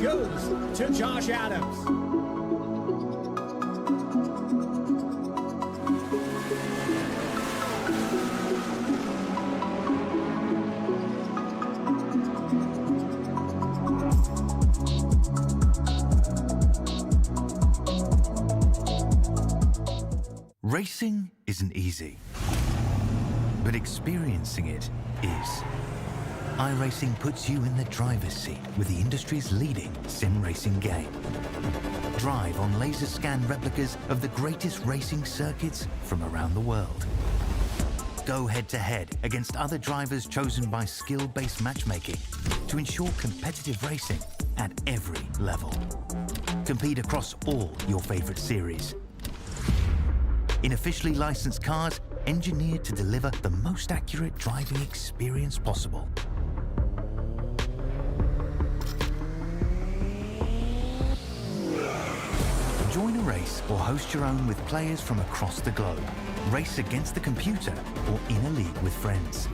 goes to Josh Adams. Racing isn't easy, but experiencing it is. iRacing puts you in the driver's seat with the industry's leading sim racing game. Drive on laser scan replicas of the greatest racing circuits from around the world. Go head-to-head against other drivers chosen by skill-based matchmaking to ensure competitive racing at every level. Compete across all your favorite series. In officially licensed cars, engineered to deliver the most accurate driving experience possible. Join a race or host your own with players from across the globe. Race against the computer or in a league with friends.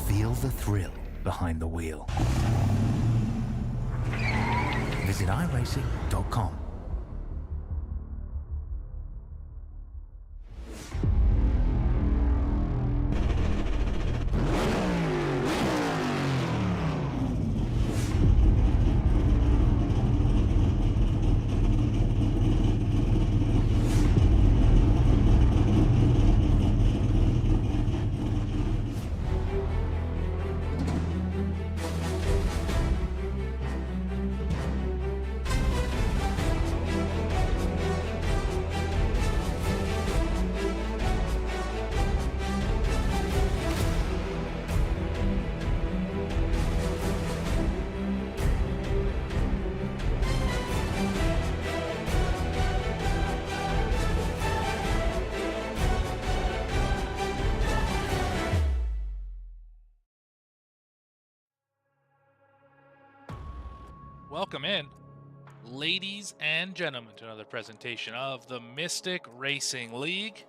Feel the thrill behind the wheel. Visit iRacing.com. Welcome in, ladies and gentlemen, to another presentation of the Mystic Racing League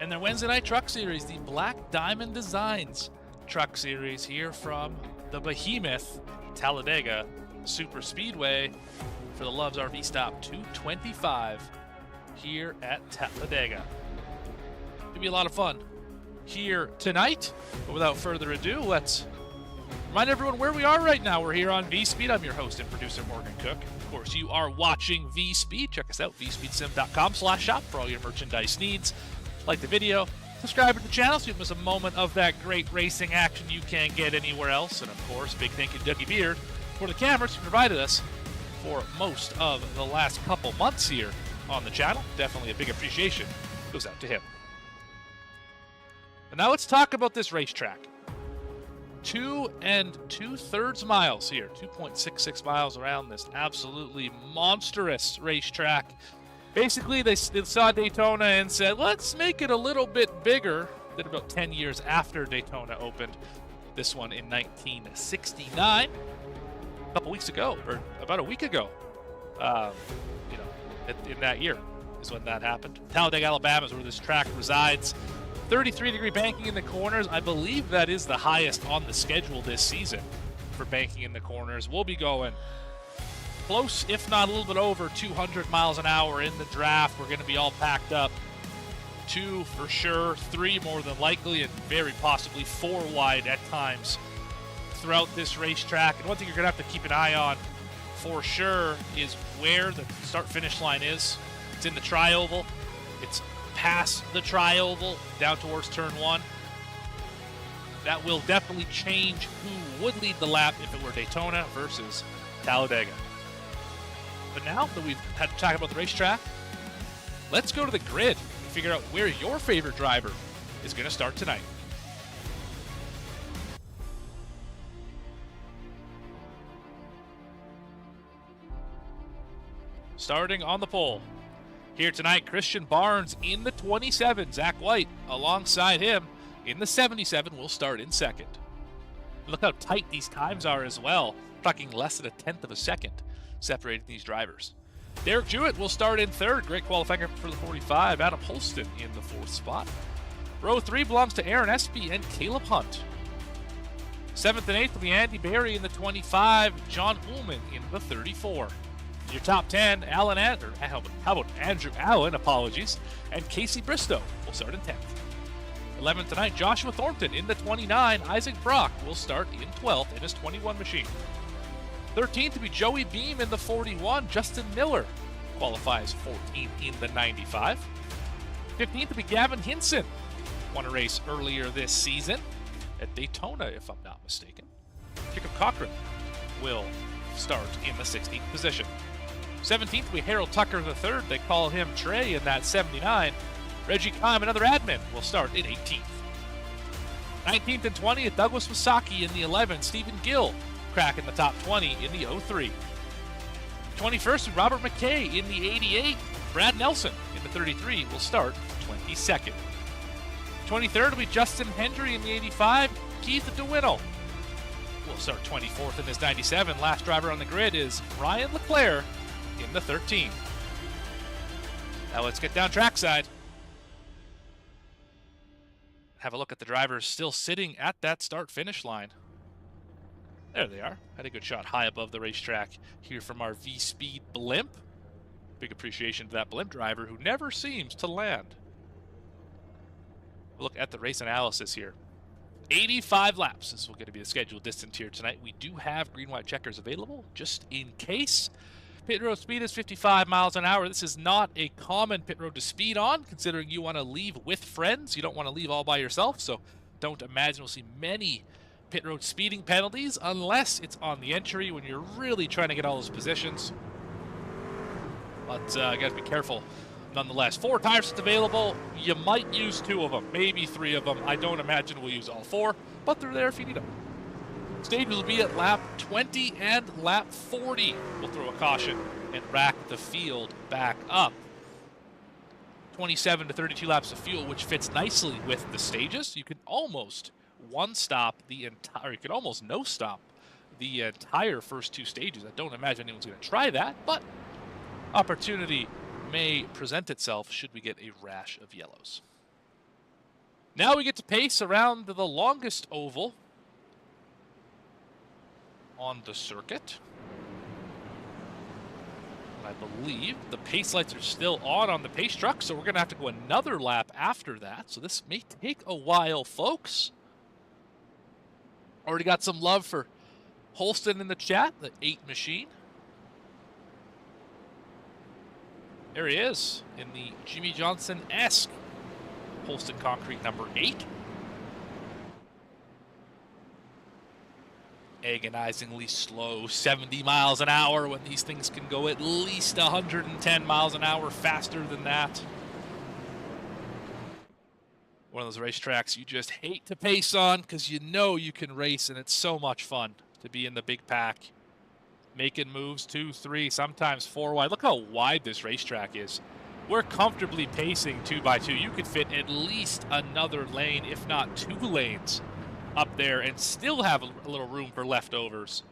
and their Wednesday Night Truck Series, the Black Diamond Designs Truck Series here from the behemoth Talladega Super Speedway for the Loves RV Stop 225 here at Talladega. It'll be a lot of fun here tonight, but without further ado, let's remind everyone where we are right now. We're here on VSPEED. I'm your host and producer, Morgan Cook. Of course, you are watching VSPEED. Check us out, vspeedsim.com/shop for all your merchandise needs. Like the video, subscribe to the channel so you don't miss a moment of that great racing action you can't get anywhere else. And of course, big thank you to Dougie Beard for the cameras he provided us for most of the last couple months here on the channel. Definitely a big appreciation goes out to him. And now let's talk about this racetrack. 2 2/3 miles here, 2.66 miles around this absolutely monstrous racetrack. Basically, they saw Daytona and said, let's make it a little bit bigger. Did about 10 years after Daytona opened. This one in 1969, a couple weeks ago, or about a week ago. In that year is when that happened. Talladega, Alabama is where this track resides. 33-degree banking in the corners. I believe that is the highest on the schedule this season for banking in the corners. We'll be going close, if not a little bit over 200 miles an hour in the draft. We're going to be all packed up. 2 for sure, 3 more than likely, and very possibly 4 wide at times throughout this racetrack. And one thing you're going to have to keep an eye on for sure is where the start-finish line is. It's in the tri-oval. It's past the tri-oval down towards turn 1. That will definitely change who would lead the lap if it were Daytona versus Talladega. But now that we've had to talk about the racetrack, let's go to the grid and figure out where your favorite driver is going to start tonight. Starting on the pole. Here tonight, Christian Barnes in the 27. Zach White alongside him in the 77 will start in second. Look how tight these times are as well. Talking less than a tenth of a second separating these drivers. Derek Jewett will start in third. Great qualifying for the 45. Adam Holston in the 4th spot. Row 3 belongs to Aaron Espy and Caleb Hunt. 7th and 8th will be Andy Berry in the 25, John Ullman in the 34. Your top 10, how about Andrew Allen, apologies, and Casey Bristow will start in 10th. 11th tonight, Joshua Thornton in the 29, Isaac Brock will start in 12th in his 21 machine. 13th to be Joey Beam in the 41, Justin Miller qualifies 14th in the 95. 15th to be Gavin Hinson, won a race earlier this season at Daytona, if I'm not mistaken. Jacob Cochran will start in the 16th position. 17th will be Harold Tucker III. They call him Trey in that 79. Reggie Kime, another admin, will start in 18th. 19th and 20th, Douglas Wasaki in the 11. Stephen Gill cracking the top 20 in the 03. 21st, Robert McKay in the 88. Brad Nelson in the 33 will start 22nd. 23rd will be Justin Hendry in the 85. Keith DeWinnell will start 24th in his 97. Last driver on the grid is Ryan Leclerc in the 13. Now let's get down trackside. Have a look at the drivers still sitting at that start-finish line. There they are. Had a good shot high above the racetrack here from our VSPEED blimp. Big appreciation to that blimp driver who never seems to land. Look at the race analysis here. 85 laps. This will going to be the scheduled distance here tonight. We do have green-white checkers available just in case. Pit road speed is 55 miles an hour. This is not a common pit road to speed on, considering you want to leave with friends. You don't want to leave all by yourself, so don't imagine we'll see many pit road speeding penalties unless it's on the entry when you're really trying to get all those positions. But you got to be careful nonetheless. 4 tire sets available. You might use 2 of them, maybe 3 of them. I don't imagine we'll use all 4, but they're there if you need them. Stages will be at lap 20 and lap 40. We'll throw a caution and rack the field back up. 27 to 32 laps of fuel, which fits nicely with the stages. You can almost one-stop the entire, you can almost no-stop the entire first 2 stages. I don't imagine anyone's going to try that, but opportunity may present itself should we get a rash of yellows. Now we get to pace around the longest oval on the circuit. I believe the pace lights are still on the pace truck, so we're going to have to go another lap after that. So this may take a while, folks. Already got some love for Holston in the chat, the 8 machine. There he is in the Jimmy Johnson-esque Holston Concrete number 8. Agonizingly slow, 70 miles an hour when these things can go at least 110 miles an hour faster than that. One of those racetracks you just hate to pace on because you know you can race, and it's so much fun to be in the big pack. Making moves 2, 3, sometimes 4 wide. Look how wide this racetrack is. We're comfortably pacing 2 by 2. You could fit at least another lane, if not 2 lanes up there and still have a little room for leftovers.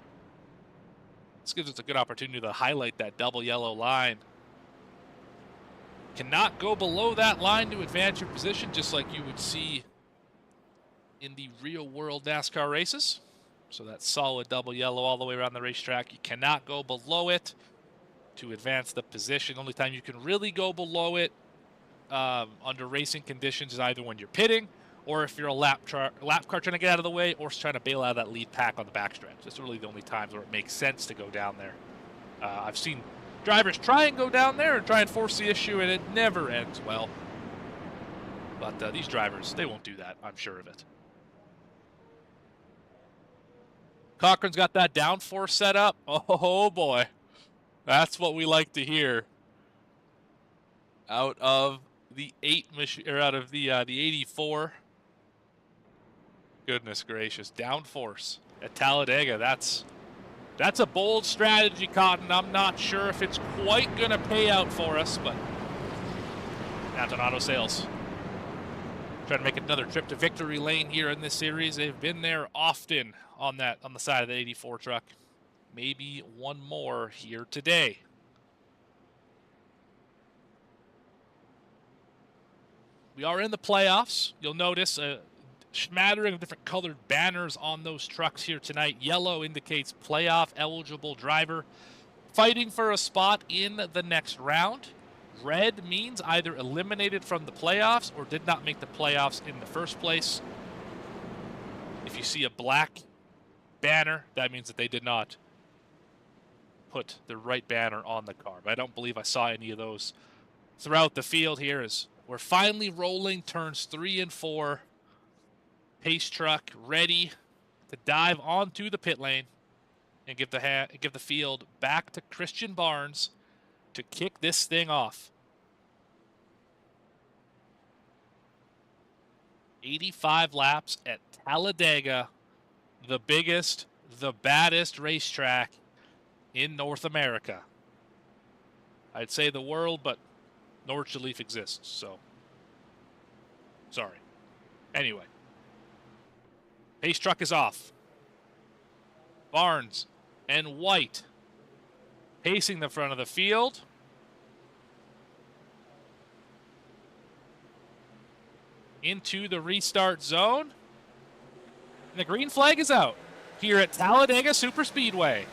This gives us a good opportunity to highlight that double yellow line. Cannot go below that line to advance your position, just like you would see in the real world NASCAR races. So that solid double yellow all the way around the racetrack. You cannot go below it to advance the position. Only time you can really go below it under racing conditions is either when you're pitting, or if you're a lap car trying to get out of the way, or trying to bail out of that lead pack on the backstretch. That's really the only times where it makes sense to go down there. I've seen drivers try and go down there and try and force the issue, and it never ends well. But these drivers, they won't do that, I'm sure of it. Cochran's got that downforce set up. Oh boy, that's what we like to hear. Out of the 8 machine, or out of the 84. Goodness gracious, downforce at Talladega. That's a bold strategy, Cotton. I'm not sure if it's quite gonna pay out for us, but Mountain Auto Sales trying to make another trip to victory lane here in this series. They've been there often on the side of the 84 truck. Maybe one more here today. We are in the playoffs. You'll notice smattering of different colored banners on those trucks here tonight. Yellow indicates playoff eligible driver fighting for a spot in the next round. Red means either eliminated from the playoffs or did not make the playoffs in the first place. If you see a black banner, that means that they did not put the right banner on the car. But I don't believe I saw any of those throughout the field here as we're finally rolling turns 3 and 4. Pace truck ready to dive onto the pit lane and give the field back to Christian Barnes to kick this thing off. 85 laps at Talladega, the biggest, the baddest racetrack in North America. I'd say the world, but Norwich Leaf exists, so sorry. Anyway, pace truck is off. Barnes and White pacing the front of the field. Into the restart zone. And the green flag is out here at Talladega Superspeedway.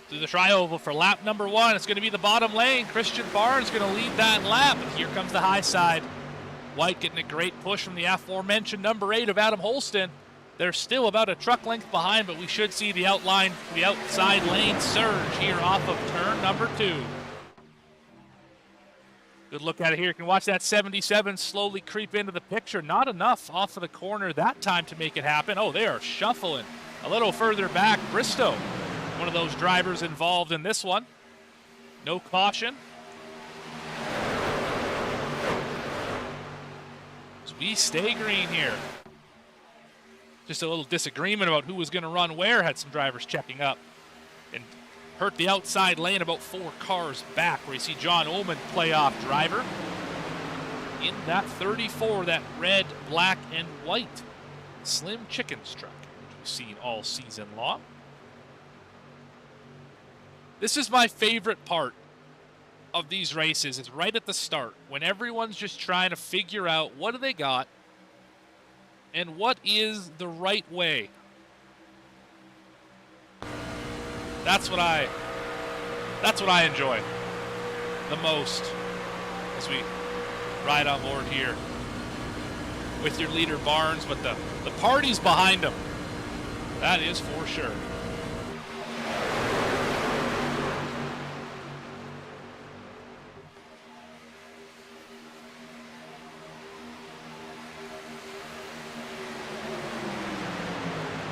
Through the tri-oval for lap number 1. It's going to be the bottom lane. Christian Barnes going to lead that lap. And here comes the high side. White getting a great push from the aforementioned number 8 of Adam Holston. They're still about a truck length behind, but we should see the outside lane surge here off of turn number 2. Good look at it here. You can watch that 77 slowly creep into the picture. Not enough off of the corner that time to make it happen. Oh, they are shuffling a little further back. Bristow, one of those drivers involved in this one. No caution. So we stay green here. Just a little disagreement about who was going to run where. Had some drivers checking up and hurt the outside lane about 4 cars back, where you see John Ullman, playoff driver, in that 34, that red, black, and white Slim Chickens truck, which we've seen all season long. This is my favorite part of these races, is right at the start, when everyone's just trying to figure out what do they got and what is the right way. That's what I enjoy the most as we ride on board here with your leader Barnes, but the party's behind him. That is for sure.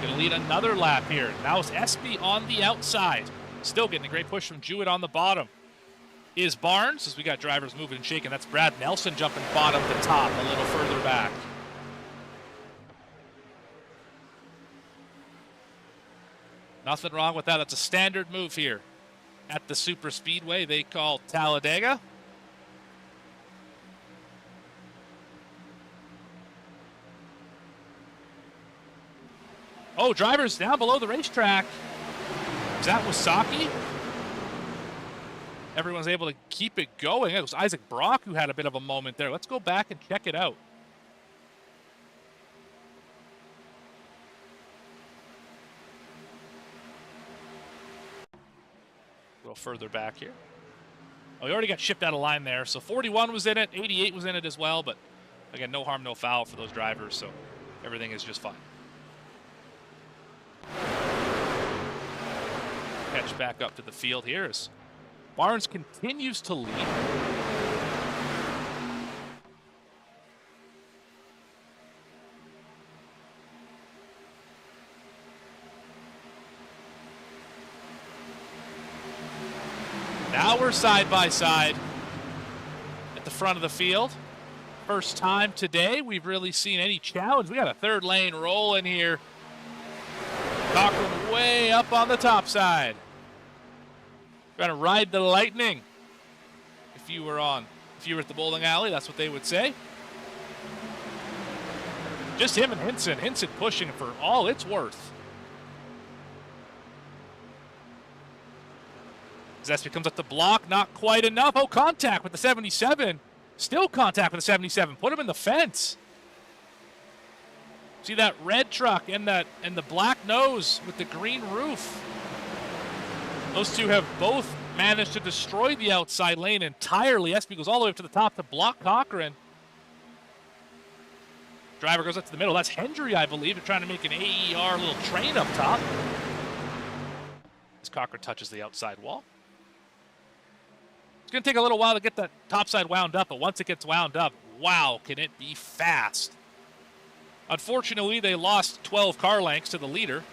Gonna lead another lap here. Now it's Espy on the outside. Still getting a great push from Jewett on the bottom. Is Barnes, as we got drivers moving and shaking. That's Brad Nelson jumping bottom to top a little further back. Nothing wrong with that. That's a standard move here at the super speedway they call Talladega. Oh, drivers down below the racetrack. Is that Wasaki? Everyone's able to keep it going. It was Isaac Brock who had a bit of a moment there. Let's go back and check it out. A little further back here. Oh, he already got shipped out of line there. So 41 was in it, 88 was in it as well. But again, no harm, no foul for those drivers. So everything is just fine. Okay, catch back up to the field here as Barnes continues to lead. Now we're side by side at the front of the field. First time today we've really seen any challenge. We got a third lane rolling here. Cochran way up on the top side. Trying to ride the lightning. If you were at the bowling alley, that's what they would say. Just him and Hinson. Hinson pushing for all it's worth. Zespi comes up the block, not quite enough. Oh, contact with the 77. Still contact with the 77. Put him in the fence. See that red truck and the black nose with the green roof. Those two have both managed to destroy the outside lane entirely. Espy goes all the way up to the top to block Cochran. Driver goes up to the middle. That's Hendry, I believe. They're trying to make an AER little train up top. As Cochran touches the outside wall. It's going to take a little while to get that topside wound up, but once it gets wound up, wow, can it be fast. Unfortunately, they lost 12 car lengths to the leader.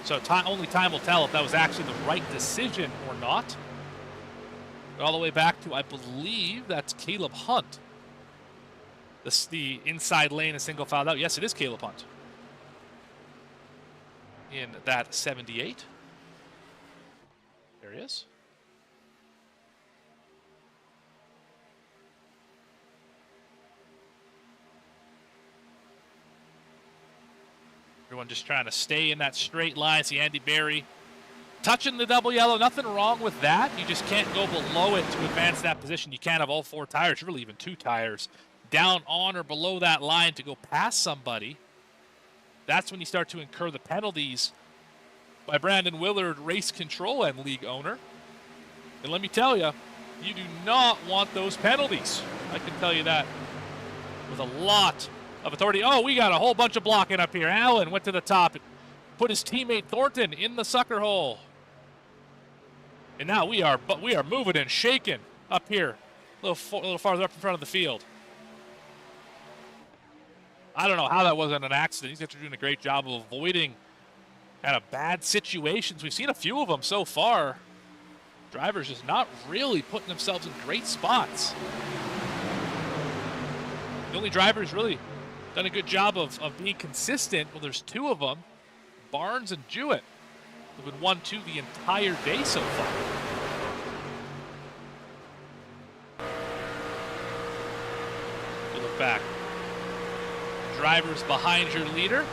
So only time will tell if that was actually the right decision or not. But all the way back to, I believe, that's Caleb Hunt. The inside lane is single filed out. Yes, it is Caleb Hunt. In that 78. There he is. Everyone just trying to stay in that straight line. See Andy Berry touching the double yellow. Nothing wrong with that. You just can't go below it to advance that position. You can't have all 4 tires, really even 2 tires, down on or below that line to go past somebody. That's when you start to incur the penalties by Brandon Willard, race control and league owner. And let me tell you, you do not want those penalties. I can tell you that with a lot of authority. Oh, we got a whole bunch of blocking up here. Allen went to the top and put his teammate Thornton in the sucker hole. And now we are moving and shaking up here, a little farther up in front of the field. I don't know how that wasn't an accident. These guys are doing a great job of avoiding kind of bad situations. We've seen a few of them so far. Drivers just not really putting themselves in great spots. The only driver who's really done a good job of being consistent, well, there's 2 of them, Barnes and Jewett, who've been 1-2 the entire day so far. You look back. Drivers behind your leader.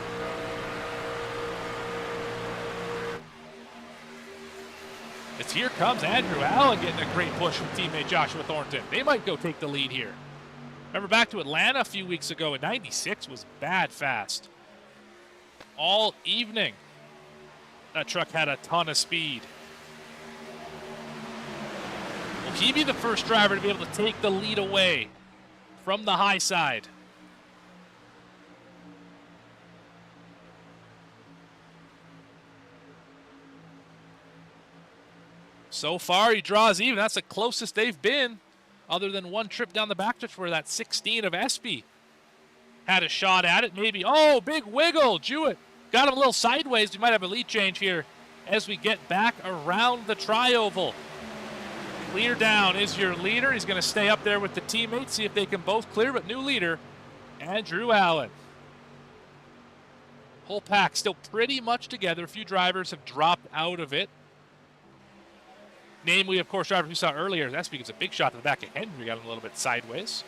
As here comes Andrew Allen getting a great push from teammate Joshua Thornton. They might go take the lead here. Remember back to Atlanta a few weeks ago in 96 was bad fast. All evening, that truck had a ton of speed. Will he be the first driver to be able to take the lead away from the high side? So far, he draws even. That's the closest they've been, other than one trip down the backstretch where that 16 of Espy had a shot at it. Maybe, oh, big wiggle. Jewett got him a little sideways. We might have a lead change here as we get back around the tri-oval. Clear down is your leader. He's going to stay up there with the teammates, see if they can both clear, but new leader, Andrew Allen. Whole pack still pretty much together. A few drivers have dropped out of it. Namely, of course, driver we saw earlier. That's because a big shot to the back of Hendry got him a little bit sideways.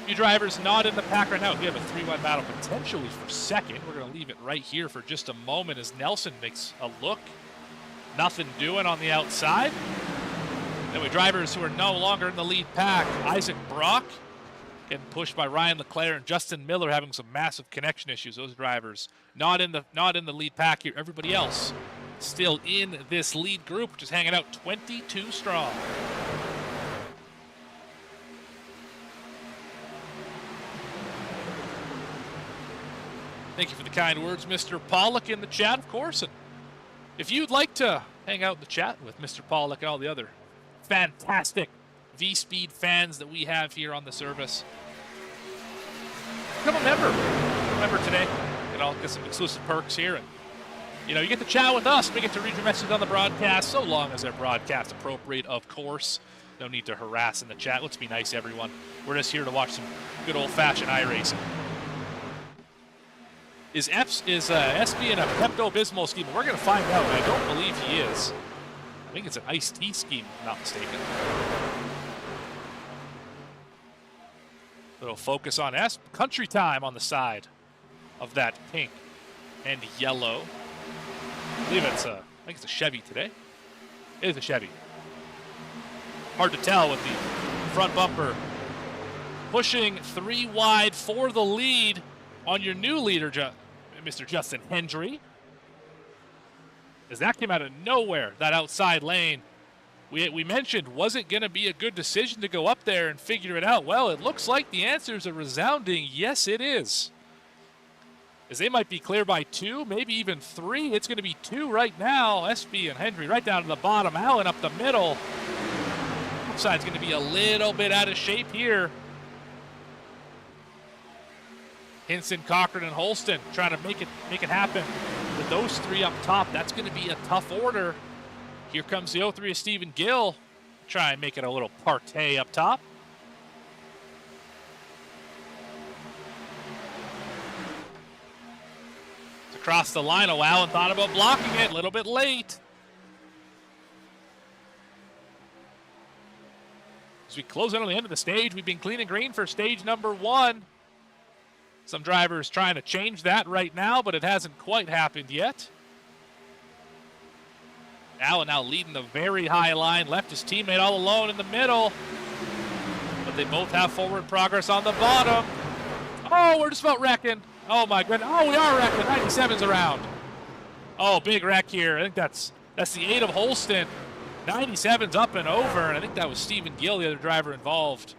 A few drivers not in the pack right now. We have a 3-1 battle potentially for second. We're going to leave it right here for just a moment as Nelson makes a look. Nothing doing on the outside. Then we drivers who are no longer in the lead pack. Isaac Brock getting pushed by Ryan Leclerc and Justin Miller having some massive connection issues. Those drivers not in the lead pack here. Everybody else still in this lead group, just hanging out 22 strong. Thank you for the kind words, Mr. Pollock, in the chat, of course. And If you'd like to hang out in the chat with Mr. Pollock and all the other fantastic VSPEED fans that we have here on the service, become a member. Become a member today. Get some exclusive perks here, and you get to chat with us. We get to read your messages on the broadcast, so long as they're broadcast appropriate, of course. No need to harass in the chat. Let's be nice, everyone. We're just here to watch some good old-fashioned iRacing. Is SB in a Pepto-Bismol scheme? We're going to find out. I don't believe he is. I think it's an iced tea scheme, if I'm not mistaken. Little focus on Country Time on the side of that pink and yellow. I believe I think it's a Chevy today. It is a Chevy. Hard to tell with the front bumper pushing 3 wide for the lead on your new leader, Mr. Justin Hendry. As that came out of nowhere, that outside lane. We mentioned, was it going to be a good decision to go up there and figure it out? Well, it looks like the answer is a resounding yes, it is. As they might be clear by 2, maybe even 3. It's going to be 2 right now. SB and Hendry right down to the bottom. Allen up the middle. Outside's going to be a little bit out of shape here. Hinson, Cochran, and Holston trying to make it happen. With those 3 up top, that's going to be a tough order. Here comes the 03 of Stephen Gill. Try and make it a little partay up top. It's across the line. Oh, Allen thought about blocking it. A little bit late. As we close in on the end of the stage, we've been clean and green for stage number 1. Some drivers trying to change that right now, but it hasn't quite happened yet. Allen now leading the very high line, left his teammate all alone in the middle. But they both have forward progress on the bottom. Oh, we're just about wrecking. Oh my goodness. Oh, we are wrecking. 97's around. Oh, big wreck here. I think that's the 8 of Holston. 97's up and over, and I think that was Stephen Gill, the other driver involved.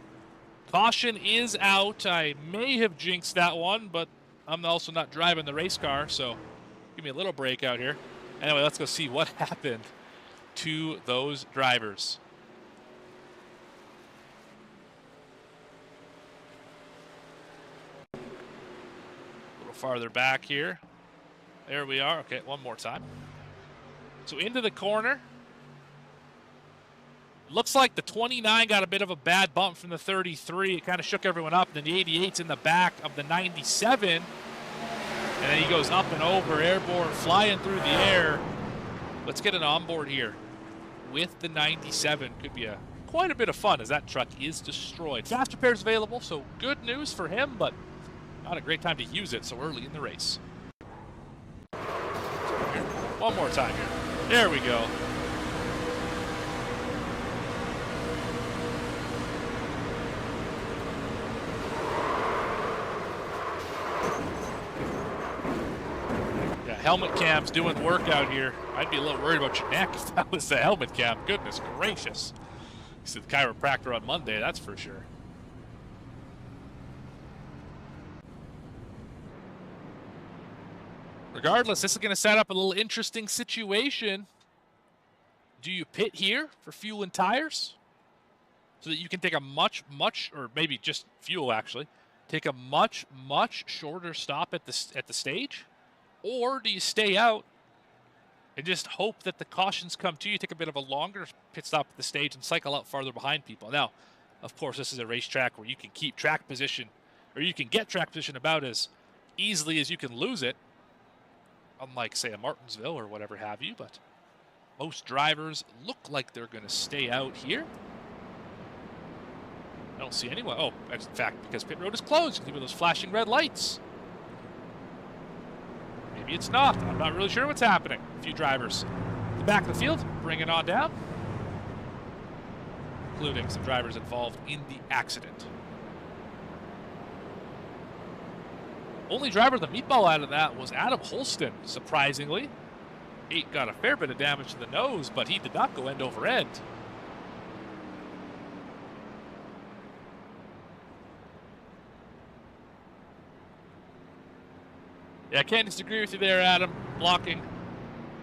Caution is out. I may have jinxed that one, but I'm also not driving the race car, so give me a little break out here. Anyway, let's go see what happened to those drivers. A little farther back here. There we are. Okay, one more time. So into the corner. Looks like the 29 got a bit of a bad bump from the 33. It kind of shook everyone up. Then the 88's in the back of the 97. And then he goes up and over, airborne, flying through the air. Let's get an onboard here with the 97. Could be quite a bit of fun as that truck is destroyed. Fast repairs available, so good news for him, but not a great time to use it so early in the race. One more time here. There we go. Helmet cam's doing work out here. I'd be a little worried about your neck if that was the helmet cam. Goodness gracious. You see the chiropractor on Monday, that's for sure. Regardless, this is going to set up a little interesting situation. Do you pit here for fuel and tires? So that you can take a much, or maybe just fuel actually, take a much shorter stop at the stage? Or do you stay out and just hope that the cautions come to you, take a bit of a longer pit stop at the stage and cycle out farther behind people? Now, of course, this is a racetrack where you can keep track position, or you can get track position about as easily as you can lose it, unlike, say, a Martinsville or whatever have you, but most drivers look like they're going to stay out here. I don't see anyone. Oh, in fact, because pit road is closed, you can leave those flashing red lights. Maybe it's not. I'm not really sure what's happening. A few drivers at the back of the field, bring it on down, including some drivers involved in the accident. Only driver the meatball out of that was Adam Holston, surprisingly. He got a fair bit of damage to the nose, but he did not go end over end. Yeah, I can't disagree with you there, Adam. Blocking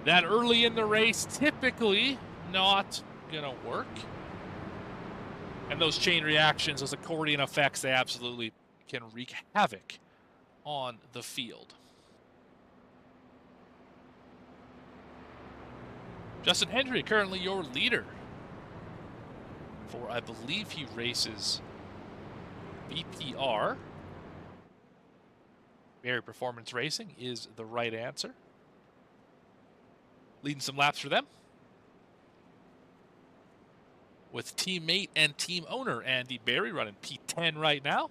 that early in the race, typically not gonna work. And those chain reactions, those accordion effects, they absolutely can wreak havoc on the field. Justin Hendry, currently your leader. For, I believe he races BPR. Barry Performance Racing is the right answer. Leading some laps for them. With teammate and team owner Andy Barry running P10 right now.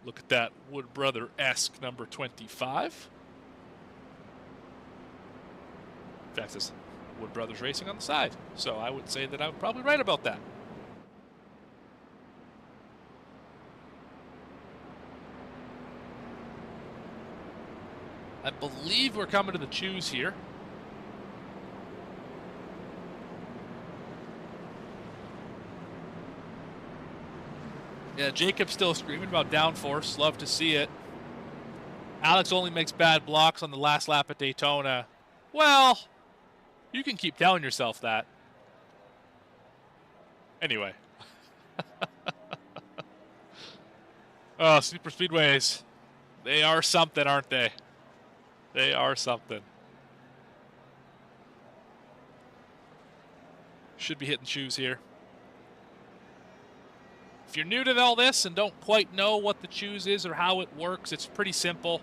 Look at that Wood Brother-esque number 25. In fact, it's Wood Brothers Racing on the side. So I would say that I'm probably right about that. I believe we're coming to the choose here. Yeah, Jacob's still screaming about downforce. Love to see it. Alex only makes bad blocks on the last lap at Daytona. Well, you can keep telling yourself that. Anyway. Oh, super speedways. They are something, aren't they? They are something. Should be hitting choose here. If you're new to all this and don't quite know what the choose is or how it works, it's pretty simple.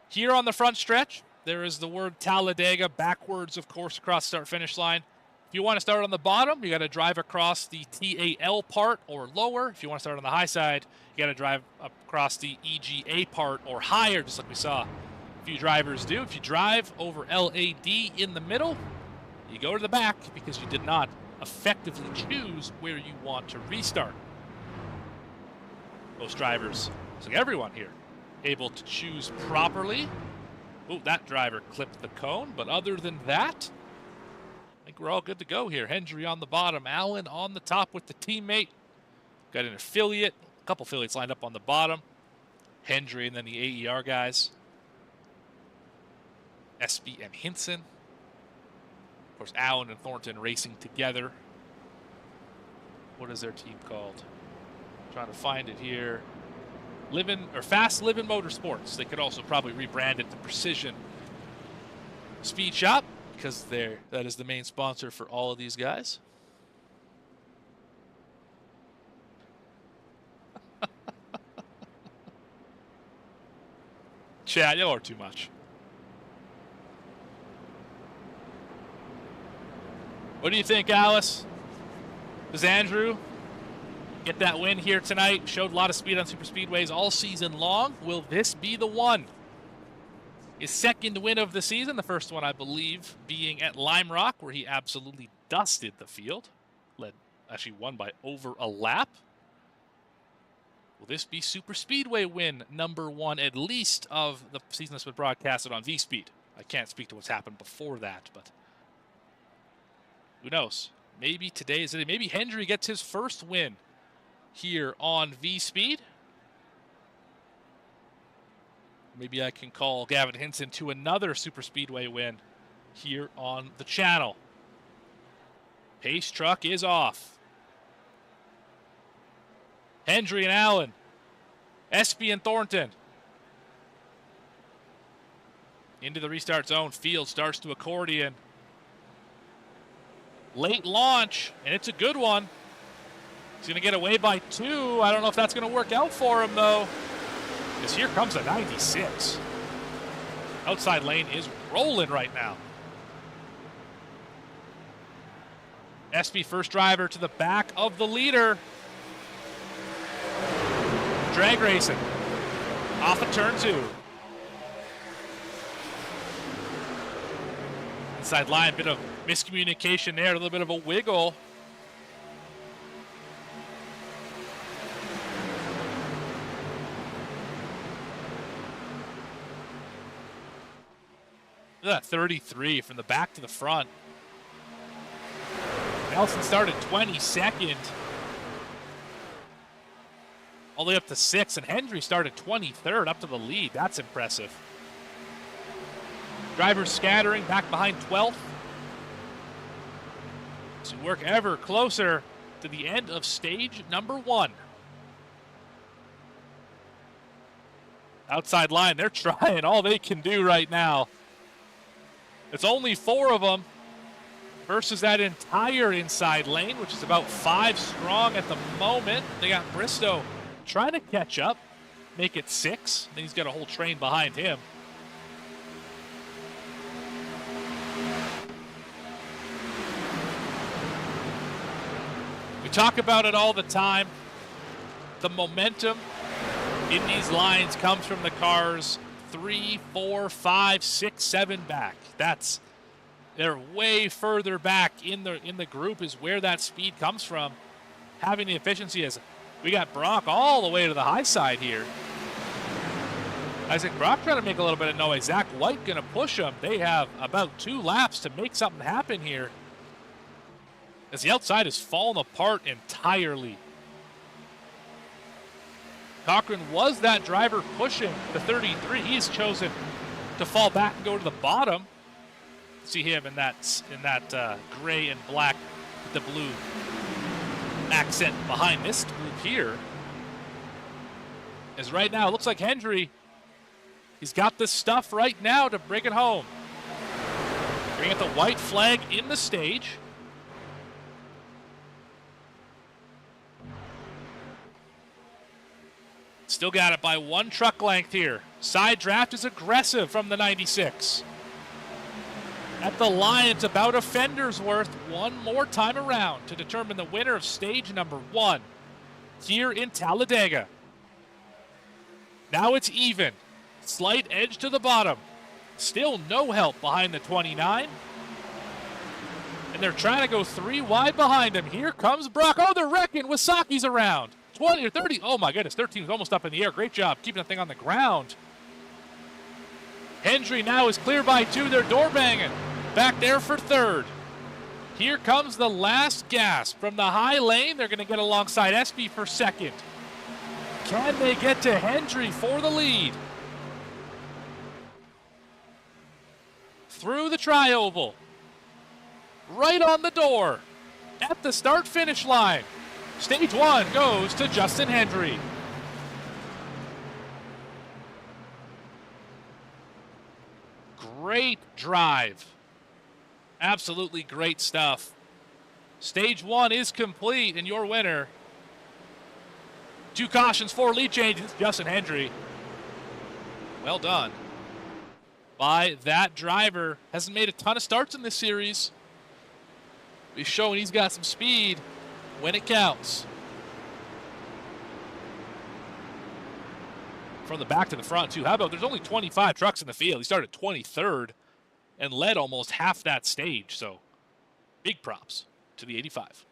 Here on the front stretch, there is the word Talladega, backwards, of course, across start-finish line. If you want to start on the bottom, you got to drive across the TAL part or lower. If you want to start on the high side, you got to drive across the EGA part or higher, just like we saw a few drivers do. If you drive over LAD in the middle, you go to the back because you did not effectively choose where you want to restart. Most drivers, so everyone here, able to choose properly. Oh, that driver clipped the cone, but other than that, I think we're all good to go here. Hendry on the bottom, Allen on the top with the teammate. Got an affiliate, a couple affiliates lined up on the bottom. Hendry and then the AER guys. Espy and Hinson. Of course, Allen and Thornton racing together. What is their team called? Trying to find it here. Fast Livin' Motorsports. They could also probably rebrand it to Precision Speed Shop because that is the main sponsor for all of these guys. Chad, y'all are too much. What do you think, Alice? Does Andrew get that win here tonight? Showed a lot of speed on super speedways all season long. Will this be the one? His second win of the season, the first one, I believe, being at Lime Rock, where he absolutely dusted the field. Actually won by over a lap. Will this be super speedway win number one, at least of the season that's been broadcasted on VSPEED? I can't speak to what's happened before that, but who knows? Maybe today is it. Maybe Hendry gets his first win here on VSPEED. Maybe I can call Gavin Hinson to another super speedway win here on the channel. Pace truck is off. Hendry and Allen. Espy and Thornton. Into the restart zone. Field starts to accordion. Late launch, and it's a good one. He's going to get away by 2. I don't know if that's going to work out for him, though. Because here comes a 96. Outside lane is rolling right now. Espy first driver to the back of the leader. Drag racing. Off of turn 2. Inside line, bit of miscommunication there, a little bit of a wiggle. Look at that 33 from the back to the front. Nelson started 22nd. All the way up to 6th, and Hendry started 23rd up to the lead. That's impressive. Drivers scattering back behind 12th. To work ever closer to the end of stage number 1. Outside line, they're trying all they can do right now. It's only 4 of them versus that entire inside lane, which is about 5 strong at the moment. They got Bristow trying to catch up, make it 6. Then he's got a whole train behind him. We talk about it all the time. The momentum in these lines comes from the cars 3, 4, 5, 6, 7 back. They're way further back in the group is where that speed comes from. Having the efficiency is, we got Brock all the way to the high side here. Isaac Brock trying to make a little bit of noise. Zach White going to push him. They have about 2 laps to make something happen here, as the outside has fallen apart entirely. Cochran was that driver pushing the 33. He's chosen to fall back and go to the bottom. See him in that gray and black with the blue accent behind this group here. As right now, it looks like Hendry, he's got the stuff right now to bring it home. Bring it the white flag in the stage. Still got it by 1 truck length here. Side draft is aggressive from the 96. At the line, it's about a fender's worth one more time around to determine the winner of stage number 1 here in Talladega. Now it's even. Slight edge to the bottom. Still no help behind the 29. And they're trying to go 3 wide behind him. Here comes Brock. Oh, they're wrecking. Wasaki's around. 20 or 30. Oh, my goodness. 13's almost up in the air. Great job keeping that thing on the ground. Hendry now is clear by 2. They're door banging. Back there for 3rd. Here comes the last gasp from the high lane. They're going to get alongside Espy for 2nd. Can they get to Hendry for the lead? Through the tri-oval. Right on the door. At the start-finish line. Stage 1 goes to Justin Hendry. Great drive. Absolutely great stuff. Stage 1 is complete, and your winner, 2 cautions, 4 lead changes, Justin Hendry. Well done by that driver. Hasn't made a ton of starts in this series. He's showing he's got some speed when it counts. From the back to the front, too. How about there's only 25 trucks in the field. He started 23rd and led almost half that stage. So big props to the 85.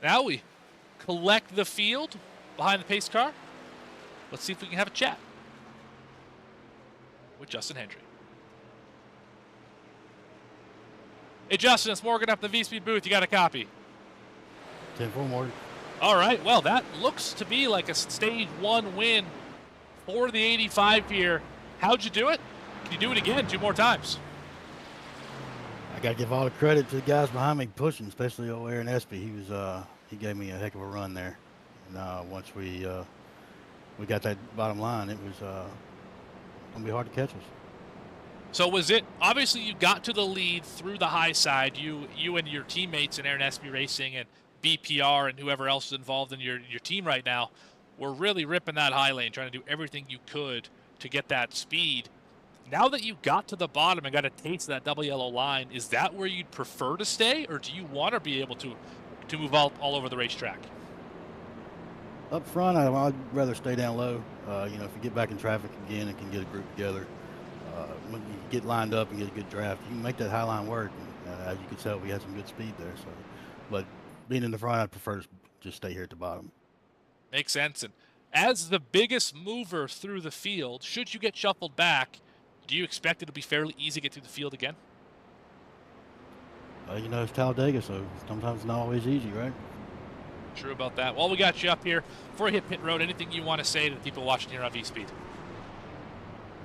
Now we collect the field behind the pace car. Let's see if we can have a chat with Justin Hendry. Hey, Justin, it's Morgan up the VSPEED booth. You got a copy? 10-4, Morgan. All right. Well, that looks to be like a stage 1 win for the 85 here. How'd you do it? Can you do it again 2 more times? I got to give all the credit to the guys behind me pushing, especially old Aaron Espy. He gave me a heck of a run there. And once we got that bottom line, it was gonna be hard to catch us. So was it, obviously you got to the lead through the high side, you and your teammates in Aaron Espy Racing and BPR and whoever else is involved in your team right now were really ripping that high lane, trying to do everything you could to get that speed. Now that you got to the bottom and got a taste of that double yellow line, is that where you'd prefer to stay, or do you want to be able to move all over the racetrack? Up front, I'd rather stay down low. If you get back in traffic again and can get a group together, when you get lined up and get a good draft, you can make that high line work. As you could tell, we had some good speed there. So, but being in the front, I'd prefer to just stay here at the bottom. Makes sense. And as the biggest mover through the field, should you get shuffled back, do you expect it to be fairly easy to get through the field again? It's Talladega, so sometimes it's not always easy, right? True about that. Well, we got you up here before we hit pit road. Anything you want to say to the people watching here on VSPEED?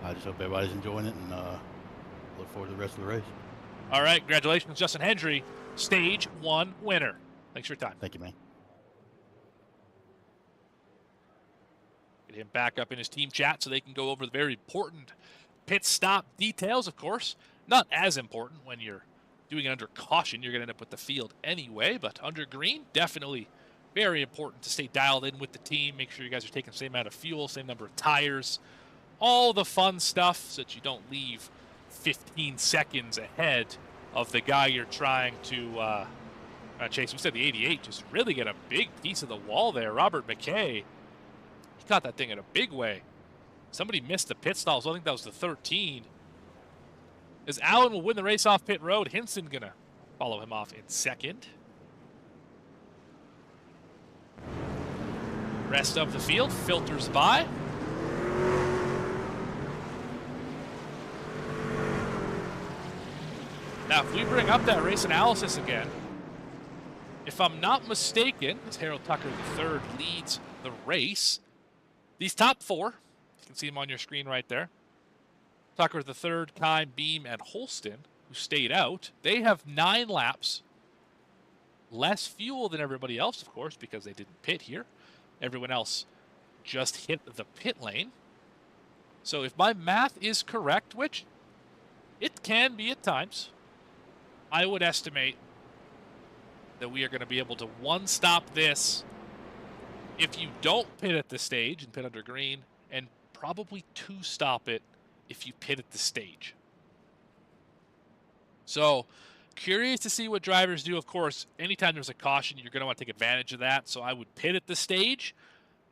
I just hope everybody's enjoying it, and look forward to the rest of the race. All right, congratulations, Justin Hendry, Stage 1 winner. Thanks for your time. Thank you, man. Get him back up in his team chat so they can go over the very important pit stop details, of course. Not as important when you're doing it under caution. You're going to end up with the field anyway, but under green, definitely very important to stay dialed in with the team. Make sure you guys are taking the same amount of fuel, same number of tires, all the fun stuff so that you don't leave 15 seconds ahead of the guy you're trying to chase. We said the 88 just really get a big piece of the wall there. Robert McKay, he caught that thing in a big way. Somebody missed the pit stall, so I think that was the 13. As Allen will win the race off pit road, Hinson gonna follow him off in second. Rest of the field filters by. Now, if we bring up that race analysis again, if I'm not mistaken, as Harold Tucker III leads the race, these top four, you can see them on your screen right there, Tucker III, Kime, Beam, and Holston, who stayed out, they have 9 laps, less fuel than everybody else, of course, because they didn't pit here. Everyone else just hit the pit lane. So if my math is correct, which it can be at times, I would estimate that we are going to be able to one-stop this if you don't pit at the stage and pit under green, and probably two-stop it if you pit at the stage. So, curious to see what drivers do. Of course, anytime there's a caution, you're going to want to take advantage of that. So I would pit at the stage,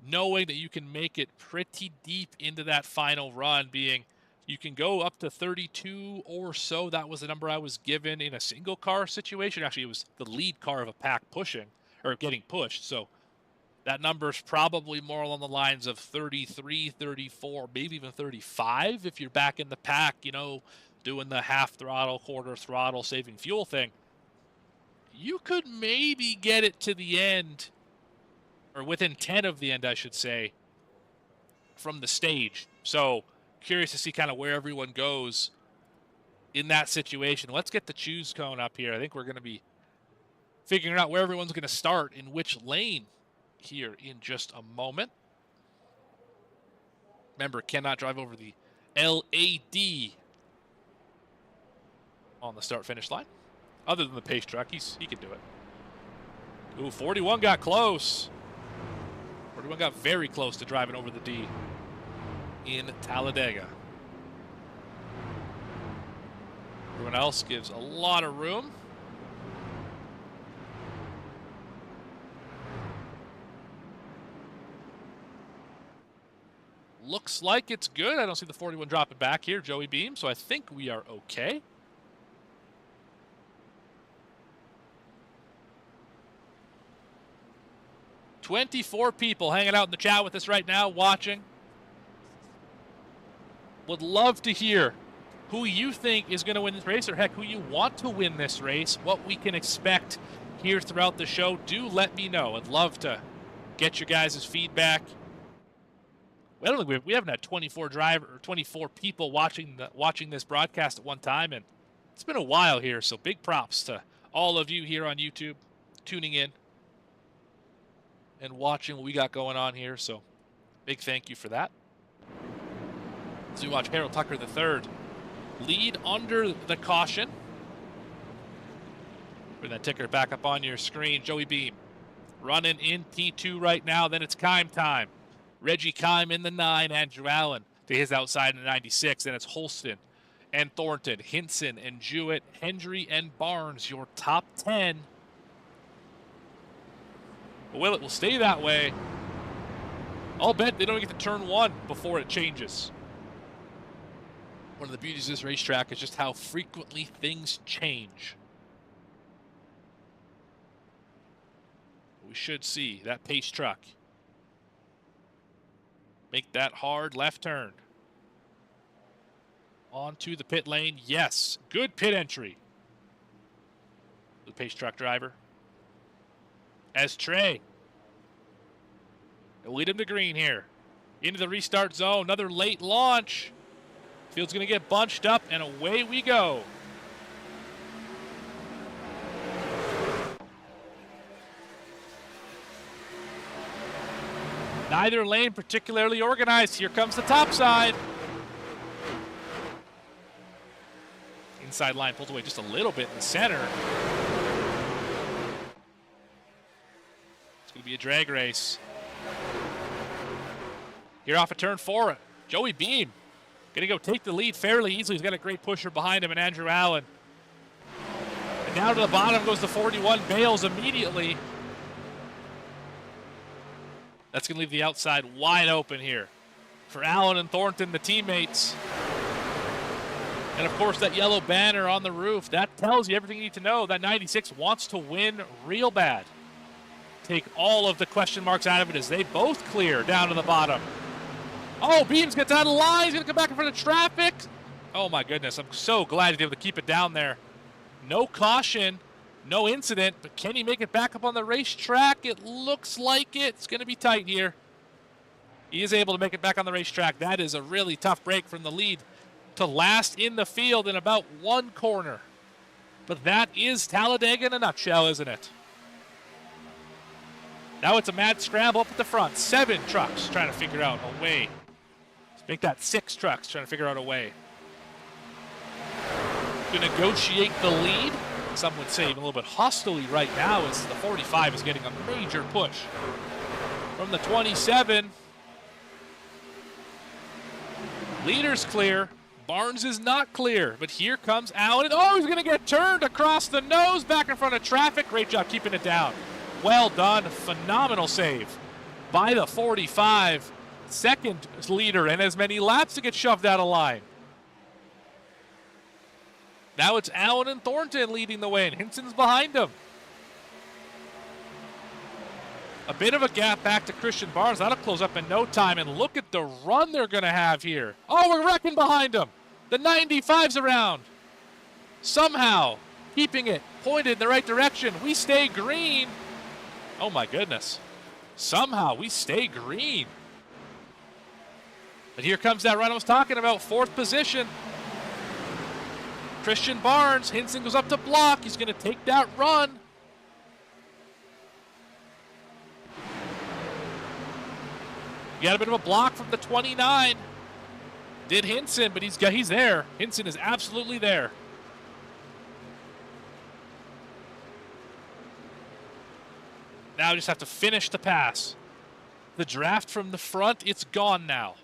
knowing that you can make it pretty deep into that final run, being you can go up to 32 or so. That was the number I was given in a single car situation. Actually, it was the lead car of a pack pushing or getting pushed. So that number is probably more along the lines of 33, 34, maybe even 35 if you're back in the pack, you know, doing the half throttle, quarter throttle, saving fuel thing. You could maybe get it to the end, or within 10 of the end, I should say, from the stage. So curious to see kind of where everyone goes in that situation. Let's get the choose cone up here. I think we're going to be figuring out where everyone's going to start in which lane here in just a moment. Remember, cannot drive over the LAD on the start-finish line. Other than the pace truck, he can do it. Ooh, 41 got close. 41 got very close to driving over the D in Talladega. Everyone else gives a lot of room. Looks like it's good. I don't see the 41 dropping back here, Joey Beam, so I think we are okay. $24 people hanging out in the chat with us right now, watching. Would love to hear who you think is going to win this race, or heck, who you want to win this race, what we can expect here throughout the show. Do let me know. I'd love to get your guys' feedback. I don't think we haven't had 24 people watching this broadcast at one time, and it's been a while here. So big props to all of you here on YouTube tuning in and watching what we got going on here. So big thank you for that. As we watch Harold Tucker III lead under the caution. Bring that ticker back up on your screen. Joey Beam running in P2 right now. Then it's Kime time. Reggie Kime in the 9, Andrew Allen to his outside in the 96. Then it's Holston and Thornton, Hinson and Jewett, Hendry and Barnes, your top 10. Well, it will stay that way. I'll bet they don't get to turn 1 before it changes. One of the beauties of this racetrack is just how frequently things change. We should see that pace truck make that hard left turn. Onto the pit lane. Yes, good pit entry. The pace truck driver. As Trey They'll lead him to green here. Into the restart zone. Another late launch. Field's going to get bunched up, and away we go. Neither lane particularly organized. Here comes the top side. Inside line pulls away just a little bit in the center. It's going to be a drag race. Here off of turn 4, Joey Beam going to go take the lead fairly easily. He's got a great pusher behind him in Andrew Allen. And down to the bottom goes the 41, bails immediately. That's going to leave the outside wide open here for Allen and Thornton, the teammates. And, of course, that yellow banner on the roof, that tells you everything you need to know. That 96 wants to win real bad. Take all of the question marks out of it as they both clear down to the bottom. Oh, Beams gets out of the line. He's going to come back in front of traffic. Oh, my goodness. I'm so glad he's able to keep it down there. No caution, no incident, but can he make it back up on the racetrack? It looks like it. It's going to be tight here. He is able to make it back on the racetrack. That is a really tough break from the lead to last in the field in about one corner. But that is Talladega in a nutshell, isn't it? Now it's a mad scramble up at the front. 7 trucks trying to figure out a way. Let's make that 6 trucks trying to figure out a way. To negotiate the lead. Some would say even a little bit hostily right now as the 45 is getting a major push from the 27. Leader's clear. Barnes is not clear, but here comes Allen. Oh, he's going to get turned across the nose, back in front of traffic. Great job keeping it down. Well done. Phenomenal save by the 45. Second leader and as many laps to get shoved out of line. Now it's Allen and Thornton leading the way, and Hinson's behind them. A bit of a gap back to Christian Barnes. That'll close up in no time, and look at the run they're going to have here. Oh, we're wrecking behind them. The 95's around. Somehow keeping it pointed in the right direction. We stay green. Oh, my goodness. Somehow we stay green. But here comes that run I was talking about, 4th position. Christian Barnes, Hinson goes up to block. He's going to take that run. You got a bit of a block from the 29. Did Hinson, but he's there. Hinson is absolutely there. Now we just have to finish the pass. The draft from the front, it's gone now.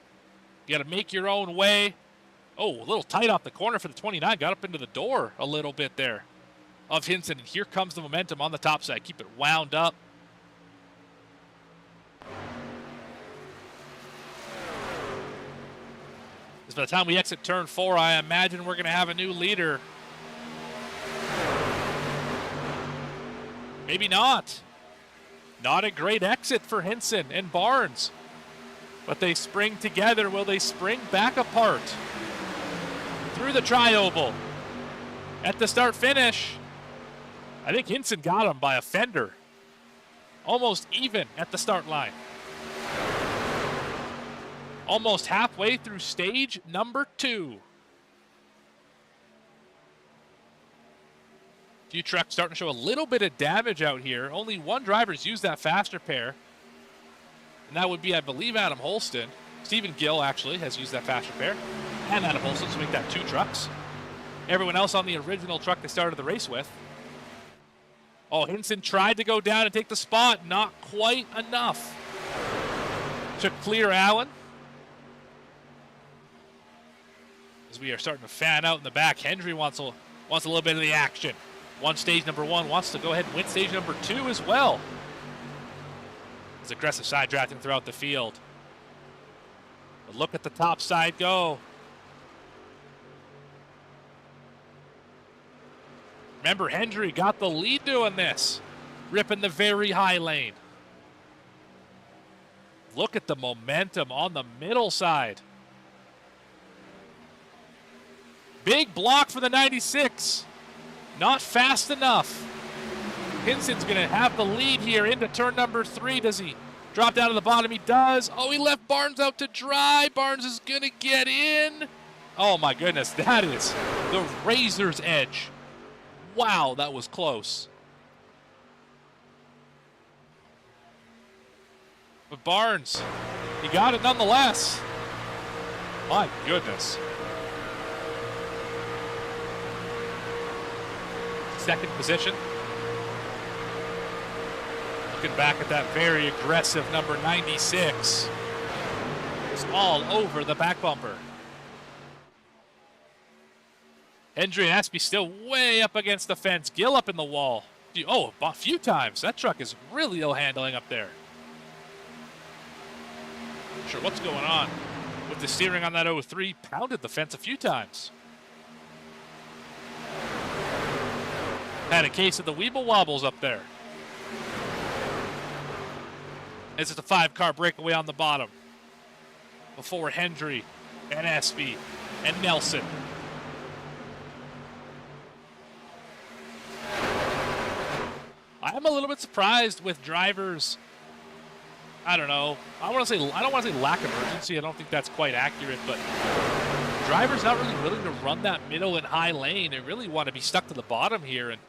You got to make your own way. Oh, a little tight off the corner for the 29. Got up into the door a little bit there of Hinson. And here comes the momentum on the top side. Keep it wound up. Because by the time we exit turn 4, I imagine we're going to have a new leader. Maybe not. Not a great exit for Hinson and Barnes. But they spring together. Will they spring back apart? Through the tri-oval. At the start-finish, I think Hinson got him by a fender. Almost even at the start line. Almost halfway through stage number 2. Few trucks starting to show a little bit of damage out here. Only one driver's used that faster pair. And that would be, I believe, Adam Holston. Stephen Gill, actually, has used that faster pair. And Adam Holston, so make that 2 trucks. Everyone else on the original truck they started the race with. Oh, Hinson tried to go down and take the spot. Not quite enough to clear Allen. As we are starting to fan out in the back, Hendry wants a little bit of the action. Won stage number 1, wants to go ahead and win stage number 2 as well. It's aggressive side drafting throughout the field. But look at the top side go. Remember, Hendry got the lead doing this, ripping the very high lane. Look at the momentum on the middle side. Big block for the 96. Not fast enough. Hinson's going to have the lead here into turn number 3. Does he Drop down to the bottom, he does. Oh, he left Barnes out to dry. Barnes is going to get in. Oh, my goodness, that is the razor's edge. Wow, that was close. But Barnes, he got it nonetheless. My goodness. Second position. Looking back at that very aggressive number 96. It's all over the back bumper. Hendry and Espy still way up against the fence. Gill up in the wall. Oh, a few times. That truck is really ill handling up there. Not sure what's going on with the steering on that 03. Pounded the fence a few times. Had a case of the Weeble Wobbles up there. This is a 5-car breakaway on the bottom. Before Hendry and Espy and Nelson. I am a little bit surprised with drivers. I don't know. I don't want to say lack of urgency. I don't think that's quite accurate, but drivers not really willing to run that middle and high lane. They really want to be stuck to the bottom here. And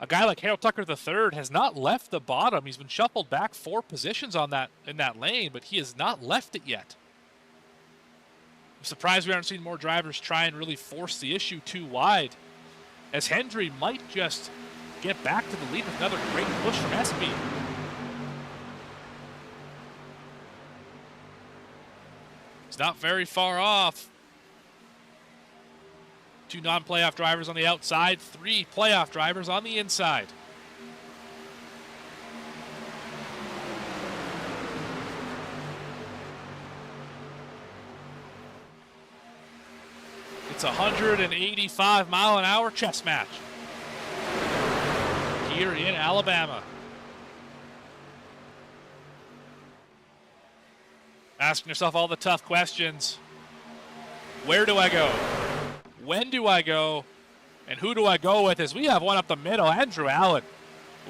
a guy like Harold Tucker III has not left the bottom. He's been shuffled back 4 positions in that lane, but he has not left it yet. I'm surprised we aren't seeing more drivers try and really force the issue too wide, as Hendry might just get back to the lead with another great push from Espy. It's not very far off. 2 non-playoff drivers on the outside, 3 playoff drivers on the inside. It's a 185-mile-an-hour chess match here in Alabama. Asking yourself all the tough questions. Where do I go? When do I go? And who do I go with? As we have one up the middle, Andrew Allen.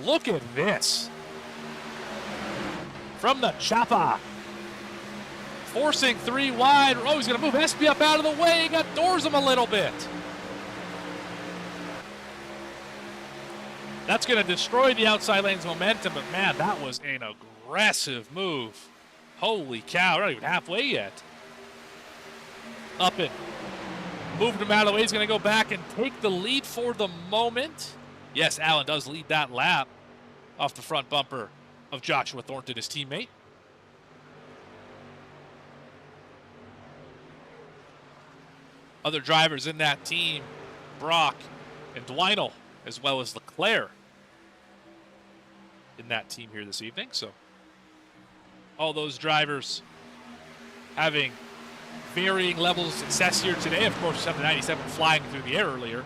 Look at this. From the chopper. Forcing 3 wide. Oh, he's going to move Espy up out of the way. He got doors him a little bit. That's going to destroy the outside lane's momentum, but man, that was an aggressive move. Holy cow, we're not even halfway yet. Up it. Moved him out of the way. He's going to go back and take the lead for the moment. Yes, Allen does lead that lap off the front bumper of Joshua Thornton, his teammate. Other drivers in that team, Brock and Dwinell, as well as Leclerc in that team here this evening. So all those drivers having varying levels of success here today. Of course, 797 flying through the air earlier.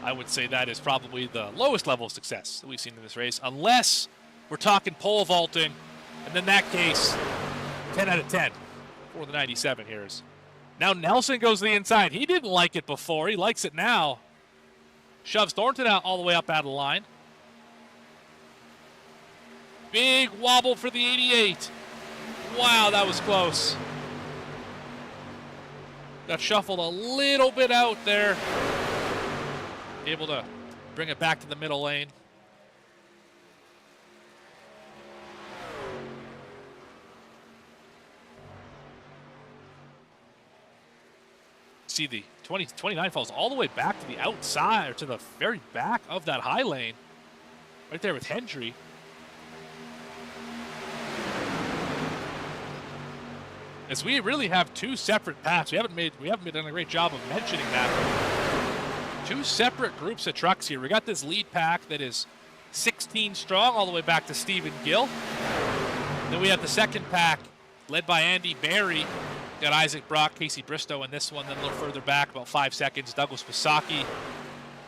I would say that is probably the lowest level of success that we've seen in this race, unless we're talking pole vaulting. And in that case, 10 out of 10 for the 97 here. Now Nelson goes to the inside. He didn't like it before. He likes it now. Shoves Thornton out all the way up out of the line. Big wobble for the 88. Wow, that was close. Got shuffled a little bit out there. Able to bring it back to the middle lane. See, the 29 falls all the way back to the outside, or to the very back of that high lane. Right there with Hendry. As we really have 2 separate paths. We haven't done a great job of mentioning that. 2 separate groups of trucks here. We got this lead pack that is 16 strong all the way back to Stephen Gill. Then we have the second pack led by Andy Berry. Got Isaac Brock, Casey Bristow in this one. Then a little further back, about 5 seconds, Douglas Pisaki,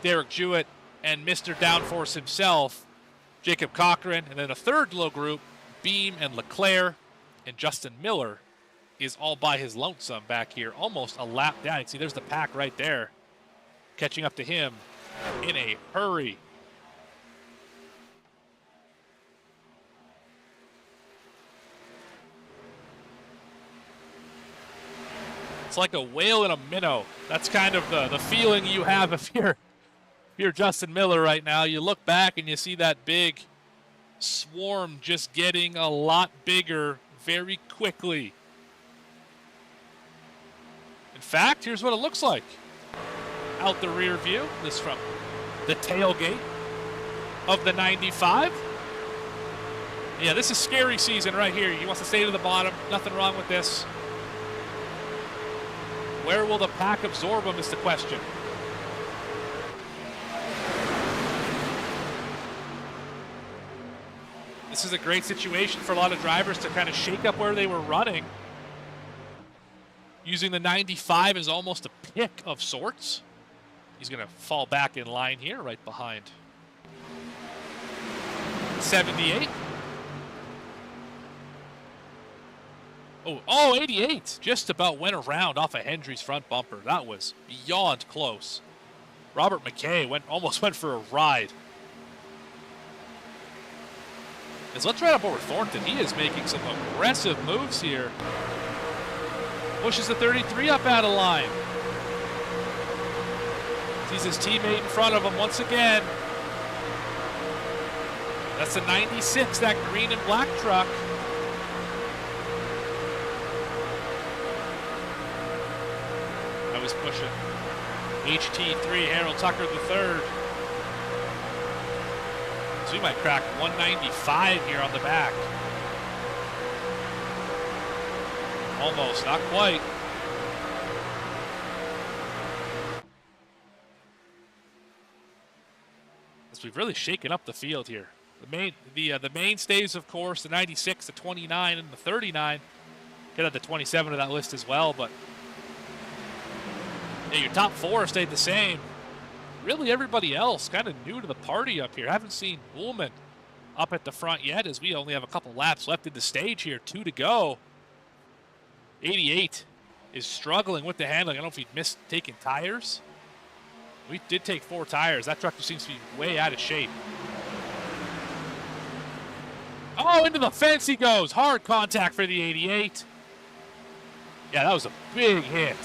Derek Jewett, and Mr. Downforce himself, Jacob Cochran. And then a third little group, Beam and Leclerc, and Justin Miller is all by his lonesome back here, almost a lap down. You can see there's the pack right there, catching up to him in a hurry. It's like a whale in a minnow. That's kind of the feeling you have if you're Justin Miller right now. You look back and you see that big swarm just getting a lot bigger very quickly. In fact, here's what it looks like. Out the rear view, this from the tailgate of the 95. Yeah, this is scary season right here. He wants to stay to the bottom. Nothing wrong with this. Where will the pack absorb him is the question. This is a great situation for a lot of drivers to kind of shake up where they were running. Using the 95 as almost a pick of sorts. He's going to fall back in line here, right behind 78. Oh, 88. Just about went around off of Hendry's front bumper. That was beyond close. Robert McKay almost went for a ride. As let's right up over Thornton. He is making some aggressive moves here. Pushes the 33 up out of line. Sees his teammate in front of him once again. That's the 96, that green and black truck. I was pushing HT3, Harold Tucker III. So we might crack 195 here on the back. Almost, not quite. As we've really shaken up the field here. The mainstays, of course, the 96, the 29, and the 39. Could have the 27 of that list as well, but yeah, your top four stayed the same. Really, everybody else kind of new to the party up here. Haven't seen Ullman up at the front yet, as we only have a couple laps left in the stage here. 2 to go. 88 is struggling with the handling. I don't know if he missed taking tires. We did take 4 tires. That truck just seems to be way out of shape. Oh, into the fence he goes. Hard contact for the 88. Yeah, that was a big hit.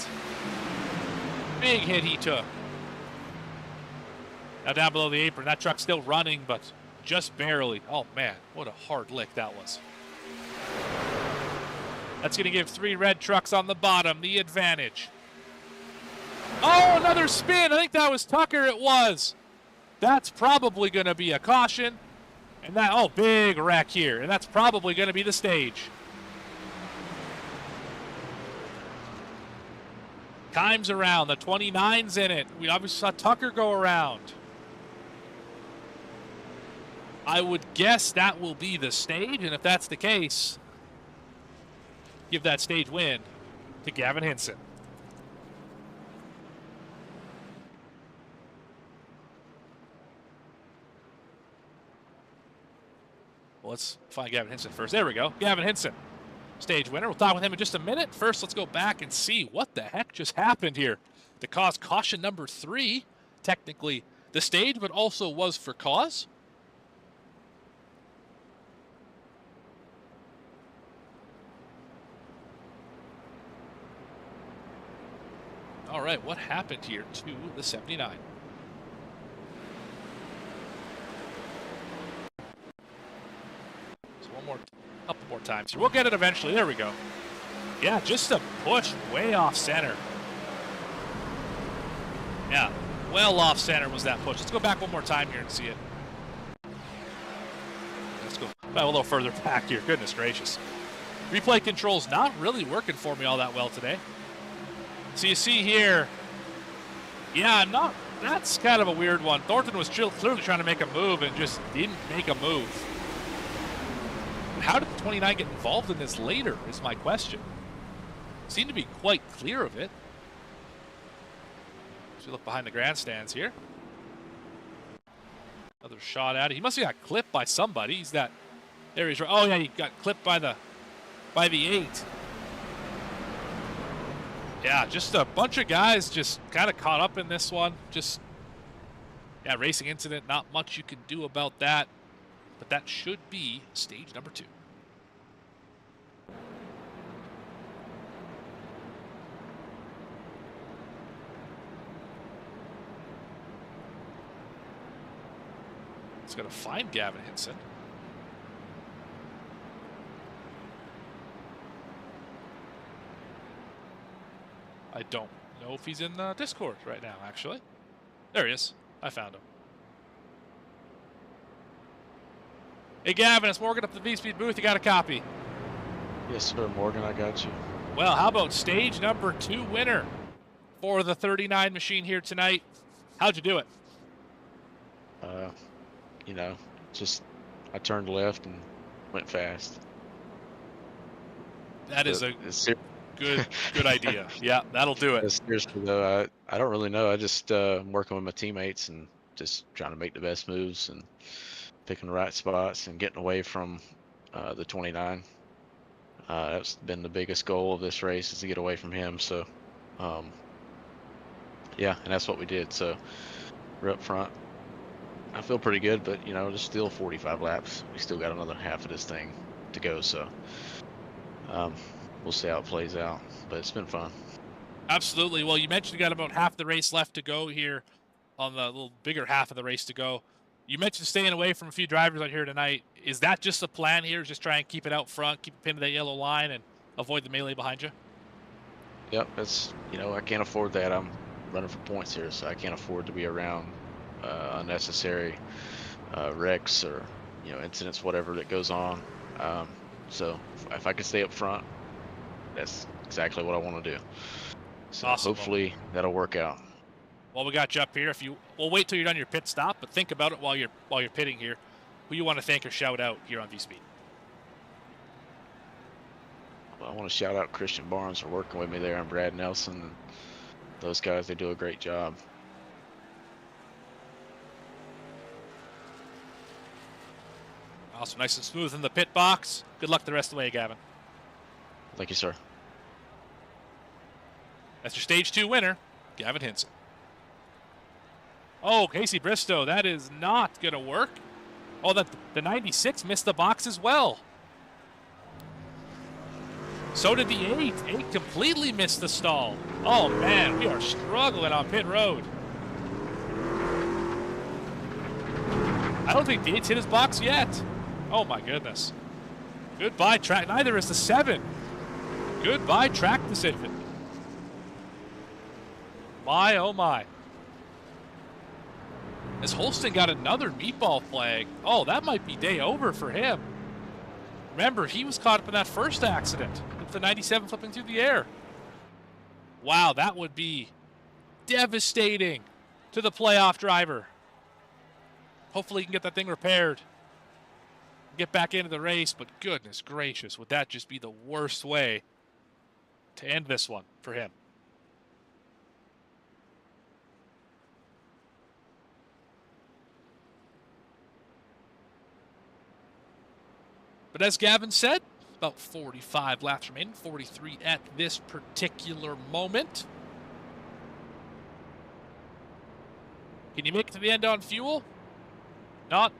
Big hit he took. Now down below the apron, that truck's still running, but just barely. Oh, man, what a hard lick that was. That's going to give 3 red trucks on the bottom the advantage. Oh, another spin. I think that was Tucker. It was. That's probably going to be a caution. And that, oh, big wreck here. And that's probably going to be the stage. Kimes around. The 29's in it. We obviously saw Tucker go around. I would guess that will be the stage. And if that's the case, give that stage win to Gavin Hinson. Well, let's find Gavin Hinson first. There we go. Gavin Hinson, stage winner. We'll talk with him in just a minute. First, let's go back and see what the heck just happened here to cause caution number 3. Technically the stage, but also was for cause. All right, what happened here to the 79? So one more, couple more times here. We'll get it eventually. There we go. Yeah, just a push way off center. Yeah, well off center was that push. Let's go back one more time here and see it. Let's go a little further back here. Goodness gracious. Replay control's not really working for me all that well today. So you see here, yeah, that's kind of a weird one. Thornton was clearly trying to make a move and just didn't make a move. How did the 29 get involved in this later is my question. Seemed to be quite clear of it. As we look behind the grandstands here. Another shot at it. He must have got clipped by somebody. He's that, there he's right. Oh yeah, he got clipped by the 8. Yeah, just a bunch of guys just kind of caught up in this one. Just, yeah, racing incident, not much you can do about that. But that should be stage number 2. He's going to find Gavin Hinson. I don't know if he's in Discord right now, actually. There he is. I found him. Hey, Gavin, it's Morgan up at the VSPEED booth. You got a copy? Yes, sir, Morgan, I got you. Well, how about stage number 2 winner for the 39 machine here tonight? How'd you do it? You know, just I turned left and went fast. That is a good idea. Yeah, that'll do it. Seriously though, I don't really know. I just I'm working with my teammates and just trying to make the best moves and picking the right spots and getting away from the 29. That's been the biggest goal of this race, is to get away from him. So, yeah, and that's what we did. So we're up front. I feel pretty good, but you know, there's still 45 laps. We still got another half of this thing to go. So we'll see how it plays out, but it's been fun. Absolutely. Well, you mentioned you got about half the race left to go here, on the little bigger half of the race to go. You mentioned staying away from a few drivers out here tonight. Is that just the plan here? Just try and keep it out front, keep it pinned to that yellow line, and avoid the melee behind you? Yep, that's, you know, I can't afford that. I'm running for points here, so I can't afford to be around unnecessary wrecks or, you know, incidents, whatever that goes on. So if I can stay up front, that's exactly what I want to do. So awesome. Hopefully that'll work out. Well, we got you up here. We'll wait till you're done your pit stop, but think about it while you're pitting here. Who you want to thank or shout out here on VSPEED? Well, I want to shout out Christian Barnes for working with me there, and Brad Nelson. And those guys, they do a great job. Awesome, nice and smooth in the pit box. Good luck the rest of the way, Gavin. Thank you, sir. That's your stage 2 winner, Gavin Hinson. Oh, Casey Bristow, that is not going to work. Oh, the 96 missed the box as well. So did the 8. 8 completely missed the stall. Oh, man, we are struggling on pit road. I don't think the 8's hit his box yet. Oh, my goodness. Goodbye, track. Neither is the 7. Goodbye, track decision. My, oh, my. As Holston got another meatball flag. Oh, that might be day over for him. Remember, he was caught up in that first accident with the 97 flipping through the air. Wow, that would be devastating to the playoff driver. Hopefully he can get that thing repaired. Get back into the race, but goodness gracious, would that just be the worst way to end this one for him? But as Gavin said, about 45 laps remaining, 43 at this particular moment. Can you make it to the end on fuel? Not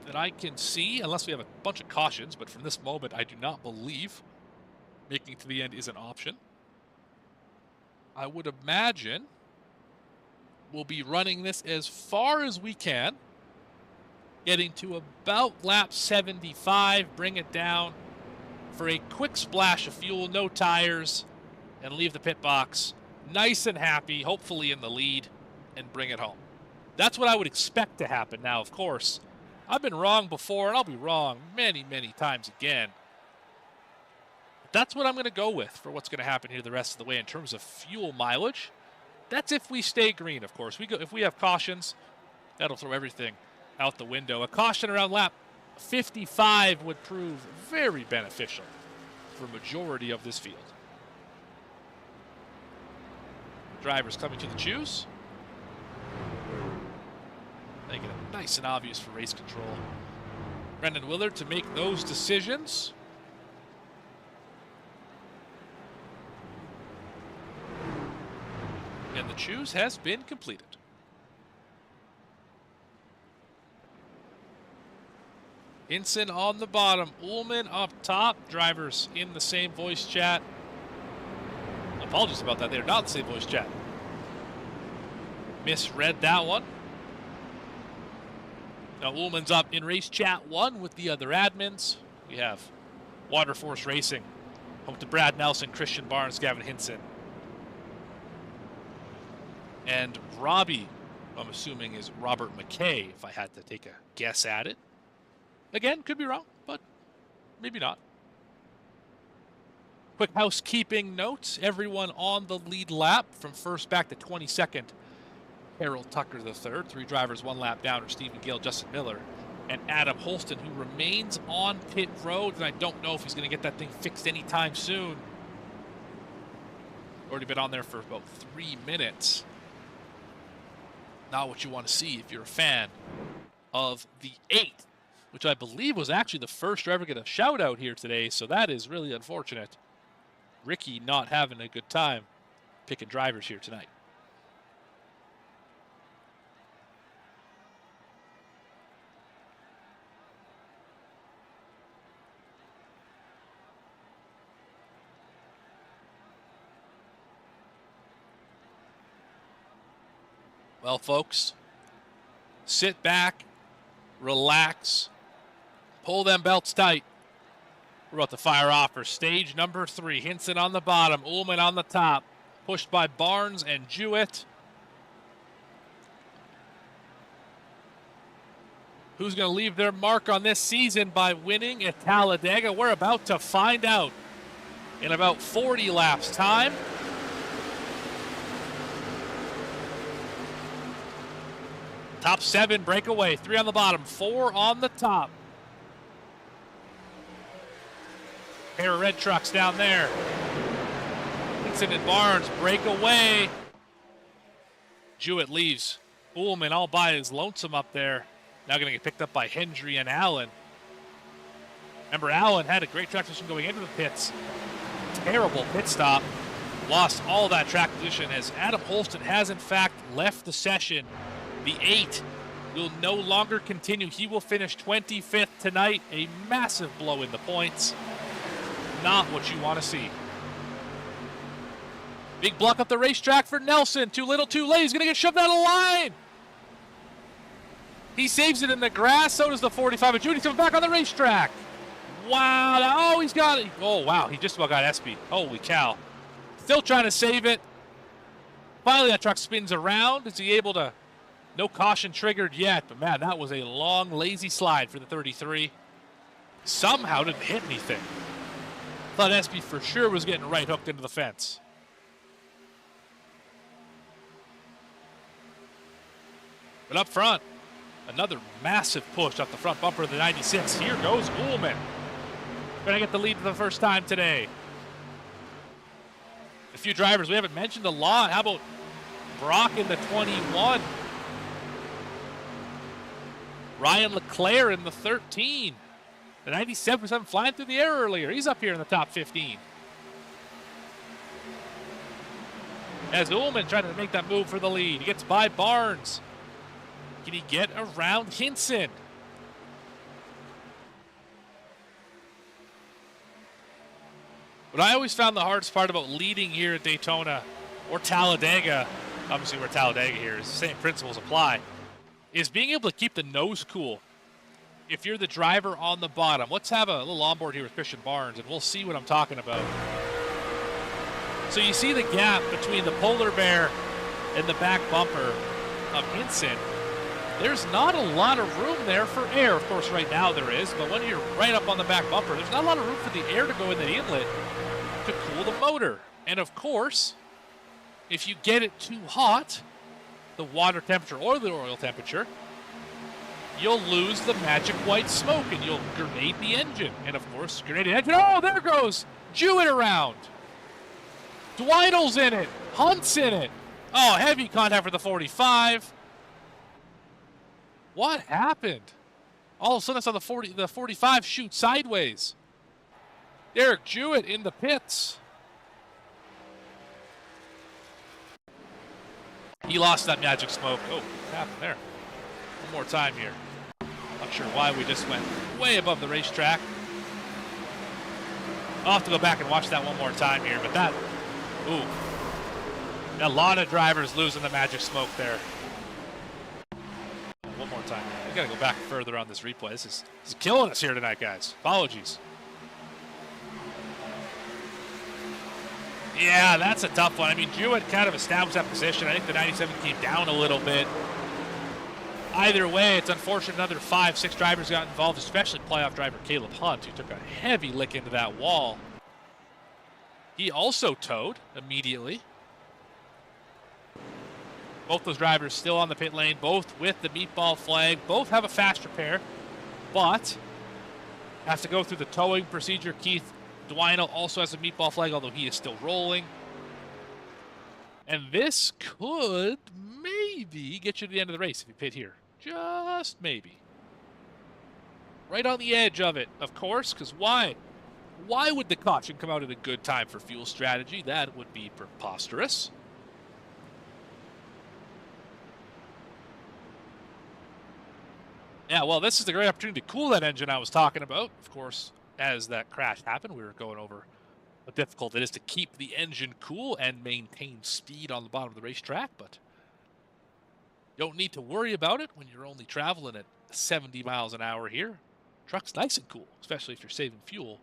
that I can see, unless we have a bunch of cautions, but from this moment, I do not believe making it to the end is an option. I would imagine we'll be running this as far as we can, getting to about lap 75, bring it down for a quick splash of fuel, no tires, and leave the pit box nice and happy, hopefully in the lead, and bring it home. That's what I would expect to happen. Now, of course, I've been wrong before, and I'll be wrong many, many times again. But that's what I'm going to go with for what's going to happen here the rest of the way in terms of fuel mileage. That's if we stay green, of course. If we have cautions, that'll throw everything out the window. A caution around lap 55 would prove very beneficial for a majority of this field. Drivers coming to the choose. Making it nice and obvious for race control. Brendan Willard to make those decisions. And the choose has been completed. Hinson on the bottom, Ullman up top. Drivers in the same voice chat. Apologies about that, they're not in the same voice chat. Misread that one. Now Ullman's up in race chat 1 with the other admins. We have Waterforce Racing, home to Brad Nelson, Christian Barnes, Gavin Hinson. And Robbie, I'm assuming, is Robert McKay, if I had to take a guess at it. Again, could be wrong, but maybe not. Quick housekeeping note. Everyone on the lead lap from first back to 22nd. Harold Tucker III, 3 drivers, 1 lap down, are Stephen Gill, Justin Miller, and Adam Holston, who remains on pit road, and I don't know if he's going to get that thing fixed anytime soon. Already been on there for about 3 minutes. Not what you want to see if you're a fan of the 8, which I believe was actually the first driver to get a shout out here today, so that is really unfortunate. Ricky not having a good time picking drivers here tonight. Well, folks, sit back, relax, pull them belts tight. We're about to fire off for stage number 3. Hinson on the bottom, Ullman on the top, pushed by Barnes and Jewett. Who's going to leave their mark on this season by winning at Talladega? We're about to find out in about 40 laps time. Top 7 breakaway, 3 on the bottom, 4 on the top. Pair of red trucks down there. Hinson and Barnes break away. Jewett leaves. Ullman all by his lonesome up there. Now going to get picked up by Hendry and Allen. Remember, Allen had a great track position going into the pits. Terrible pit stop. Lost all that track position as Adam Holston has in fact left the session. The 8 will no longer continue. He will finish 25th tonight. A massive blow in the points. Not what you want to see. Big block up the racetrack for Nelson. Too little, too late. He's going to get shoved out of the line. He saves it in the grass. So does the 45. But Judy's coming back on the racetrack. Wow. Oh, he's got it. Oh, wow. He just about got SP'd. Holy cow. Still trying to save it. Finally, that truck spins around. Is he able to... No caution triggered yet, but man, that was a long, lazy slide for the 33. Somehow didn't hit anything. Thought SP for sure was getting right hooked into the fence. But up front, another massive push up the front bumper of the 96. Here goes Ullman. Gonna get the lead for the first time today. A few drivers we haven't mentioned a lot. How about Brock in the 21? Ryan Leclerc in the 13. The 97% flying through the air earlier. He's up here in the top 15. As Ullman trying to make that move for the lead. He gets by Barnes. Can he get around Hinson? What I always found the hardest part about leading here at Daytona or Talladega, obviously we're Talladega here, is the same principles apply, is being able to keep the nose cool. If you're the driver on the bottom, let's have a little onboard here with Christian Barnes, and we'll see what I'm talking about. So you see the gap between the polar bear and the back bumper of Hinson. There's not a lot of room there for air. Of course, right now there is, but when you're right up on the back bumper, there's not a lot of room for the air to go in the inlet to cool the motor. And of course, if you get it too hot, the water temperature or the oil temperature, you'll lose the magic white smoke and you'll grenade the engine. And of course, grenade the engine. Oh, there goes Jewett around. Dwightle's in it. Hunt's in it. Oh, heavy contact for the 45. What happened? All of a sudden, I saw the 45 shoot sideways. Derek Jewett in the pits. He lost that magic smoke. Oh, what happened there? One more time here. Not sure why we just went way above the racetrack. I'll have to go back and watch that one more time here, but that, ooh. A lot of drivers losing the magic smoke there. One more time here. We gotta go back further on this replay. This is killing us here tonight, guys. Apologies. Yeah, that's a tough one. I mean, Jewett kind of established that position. I think the 97 came down a little bit. Either way, it's unfortunate another 5, 6 drivers got involved, especially playoff driver Caleb Hunt, who took a heavy lick into that wall. He also towed immediately. Both those drivers still on the pit lane, both with the meatball flag. Both have a fast repair, but have to go through the towing procedure. Keith Dwinell also has a meatball flag, although he is still rolling. And this could maybe get you to the end of the race if you pit here. Just maybe. Right on the edge of it, of course, because why? Why would the caution come out at a good time for fuel strategy? That would be preposterous. Yeah, well, this is the great opportunity to cool that engine I was talking about. Of course, as that crash happened, we were going over how difficult it is to keep the engine cool and maintain speed on the bottom of the racetrack, but you don't need to worry about it when you're only traveling at 70 miles an hour here. Truck's nice and cool, especially if you're saving fuel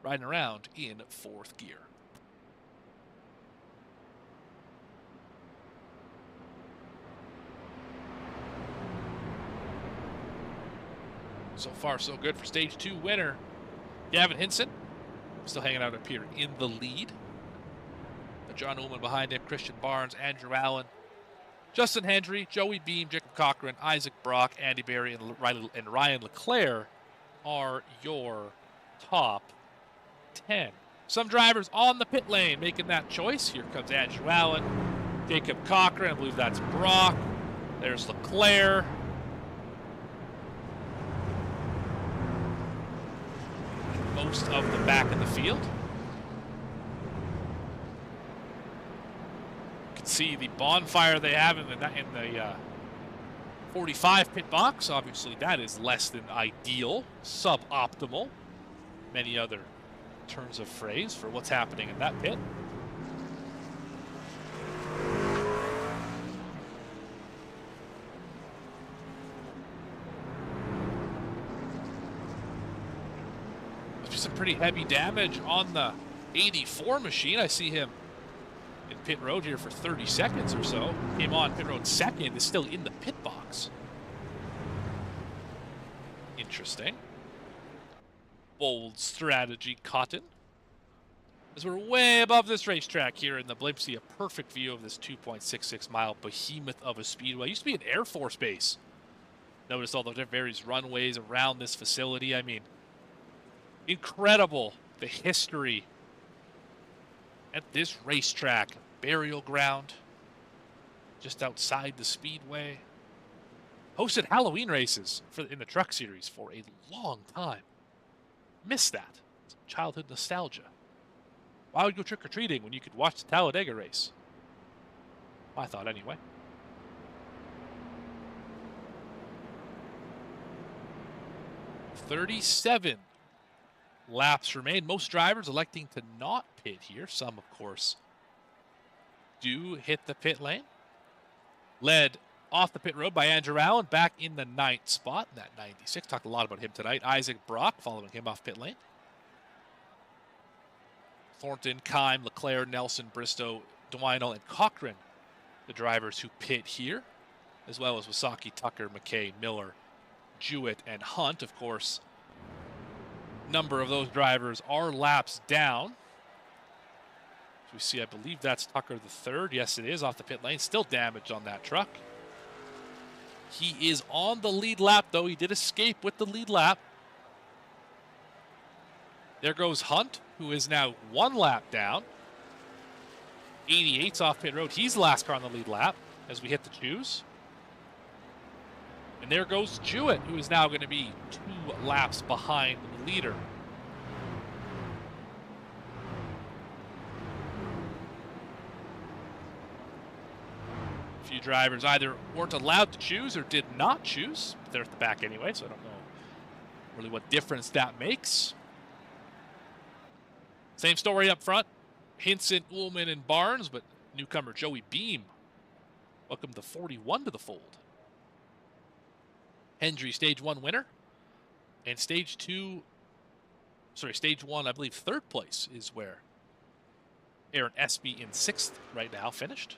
riding around in 4th gear. So far, so good for Stage 2 winner Gavin Hinson. Still hanging out up here in the lead. John Ullman behind him, Christian Barnes, Andrew Allen, Justin Hendry, Joey Beam, Jacob Cochran, Isaac Brock, Andy Berry, and Ryan Leclerc are your top 10. Some drivers on the pit lane making that choice. Here comes Andrew Allen, Jacob Cochran, I believe that's Brock. There's Leclerc. Most of the back in the field. You can see the bonfire they have in the 45 pit box. Obviously, that is less than ideal, suboptimal. Many other turns of phrase for what's happening in that pit. Some pretty heavy damage on the 84 machine. I see him in pit road here for 30 seconds or so. Came on pit road second, is still in the pit box. Interesting. Bold strategy, Cotton. As we're way above this racetrack here in the Blimpsy, a perfect view of this 2.66 mile behemoth of a speedway. It used to be an Air Force base. Notice all the various runways around this facility. I mean, incredible, the history at this racetrack. Burial ground just outside the speedway. Hosted Halloween races in the truck series for a long time. Missed that. It's childhood nostalgia. Why would you go trick-or-treating when you could watch the Talladega race? My thought anyway. "37 laps remain. Most drivers electing to not pit here. Some, of course, do hit the pit lane. Led off the pit road by Andrew Allen, back in the 9th spot, that 96. Talked a lot about him tonight. Isaac Brock following him off pit lane. Thornton, Kime, Leclerc, Nelson, Bristow, Dwinell, and Cochran, the drivers who pit here, as well as Wasaki, Tucker, McKay, Miller, Jewett, and Hunt. Of course, number of those drivers are laps down. As we see, I believe that's Tucker the third. Yes, it is, off the pit lane. Still damaged on that truck. He is on the lead lap, though. He did escape with the lead lap. There goes Hunt, who is now 1 lap down. 88's off pit road. He's the last car on the lead lap as we hit the twos. And there goes Jewett, who is now going to be 2 laps behind the leader. A few drivers either weren't allowed to choose or did not choose. They're at the back anyway, so I don't know really what difference that makes. Same story up front. Hinson, Ullman, and Barnes, but newcomer Joey Beam welcomed the 41 to the fold. Hendry, stage 1 winner. And stage 1, I believe third place is where Aaron Espy in 6th right now finished.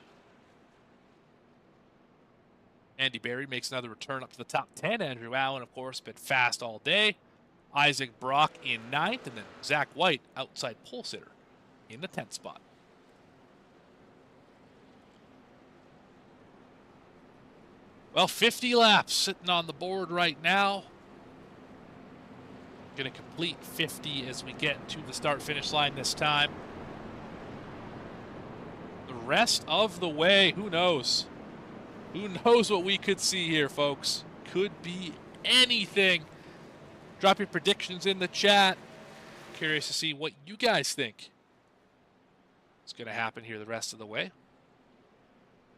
Andy Berry makes another return up to the top 10. Andrew Allen, of course, been fast all day. Isaac Brock in 9th, and then Zach White, outside pole sitter, in the 10th spot. Well, 50 laps sitting on the board right now. Going to complete 50 as we get to the start-finish line this time. The rest of the way, who knows? Who knows what we could see here, folks? Could be anything. Drop your predictions in the chat. Curious to see what you guys think is going to happen here the rest of the way.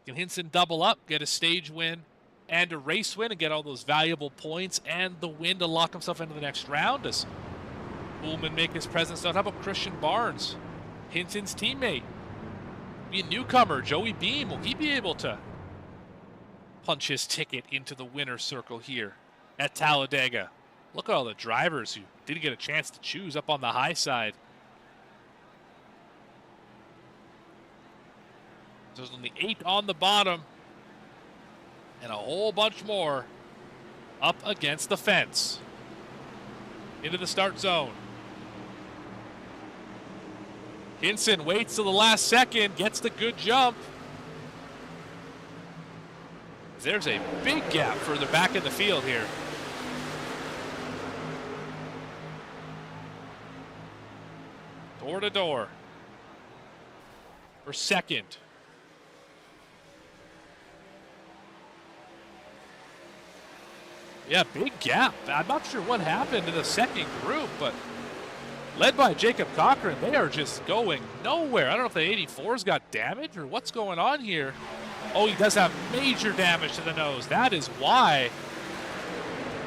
Can Hinson double up, get a stage win and a race win, and get all those valuable points and the win to lock himself into the next round? Does Ullman make his presence known? How about Christian Barnes, Hinson's teammate? Be a newcomer, Joey Beam. Will he be able to punch his ticket into the winner's circle here at Talladega? Look at all the drivers who didn't get a chance to choose up on the high side. There's only 8 on the bottom, and a whole bunch more up against the fence. Into the start zone. Hinson waits till the last second, gets the good jump. There's a big gap further back in the field here. Door to door for second. Yeah, big gap. I'm not sure what happened in the second group, but led by Jacob Cochran, they are just going nowhere. I don't know if the 84's got damage or what's going on here. Oh, he does have major damage to the nose. That is why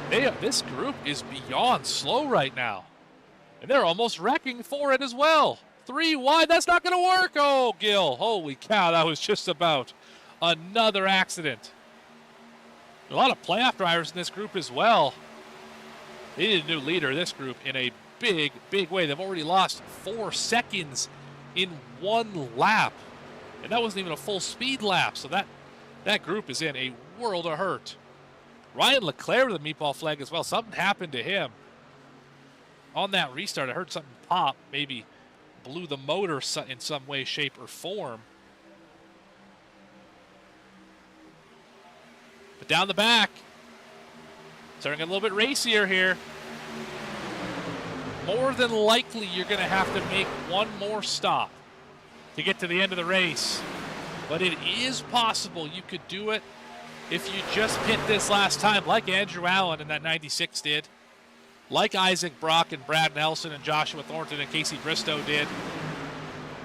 this group is beyond slow right now. And they're almost wrecking for it as well. 3 wide, that's not going to work. Oh, Gil, holy cow, that was just about another accident. A lot of playoff drivers in this group as well. They need a new leader, this group, in a big, big way. They've already lost 4 seconds in 1 lap. And that wasn't even a full speed lap, so that group is in a world of hurt. Ryan Leclerc with a meatball flag as well. Something happened to him on that restart. I heard something pop, maybe blew the motor in some way, shape, or form. But down the back, starting a little bit racier here. More than likely, you're going to have to make one more stop to get to the end of the race. But it is possible you could do it if you just hit this last time, like Andrew Allen in that 96 did, like Isaac Brock and Brad Nelson and Joshua Thornton and Casey Bristow did.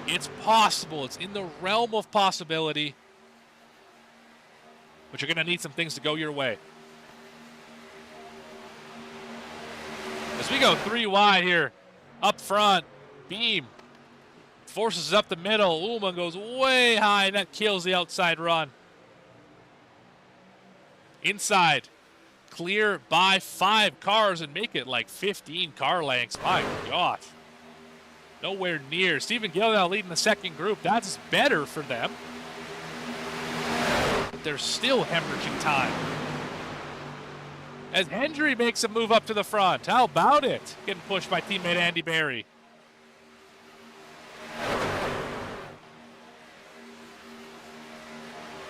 It's possible. It's in the realm of possibility. But you're going to need some things to go your way. As we go 3 wide here, up front, Beam forces up the middle. Ullman goes way high, and that kills the outside run. Inside, clear by 5 cars and make it like 15 car lengths. My God. Nowhere near. Stephen Gill now leading the second group. That's better for them. But they're still hemorrhaging time. As Hendry makes a move up to the front. How about it? Getting pushed by teammate Andy Berry.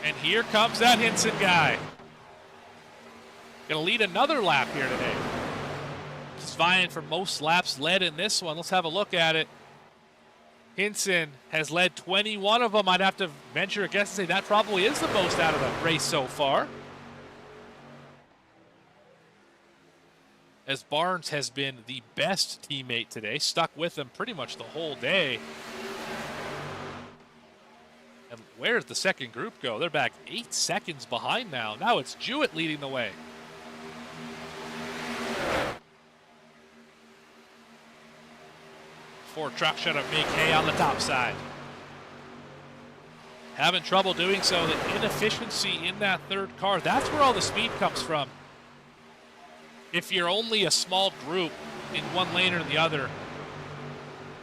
And here comes that Hinson guy. Gonna lead another lap here today. He's vying for most laps led in this one. Let's have a look at it. Hinson has led 21 of them. I'd have to venture a guess and say that probably is the most out of the race so far. As Barnes has been the best teammate today, stuck with him pretty much the whole day. And where did the second group go? They're back 8 seconds behind now. Now it's Jewett leading the way. Ford truck trying to make hay on the top side. Having trouble doing so. The inefficiency in that third car, that's where all the speed comes from. if you're only a small group in one lane or the other,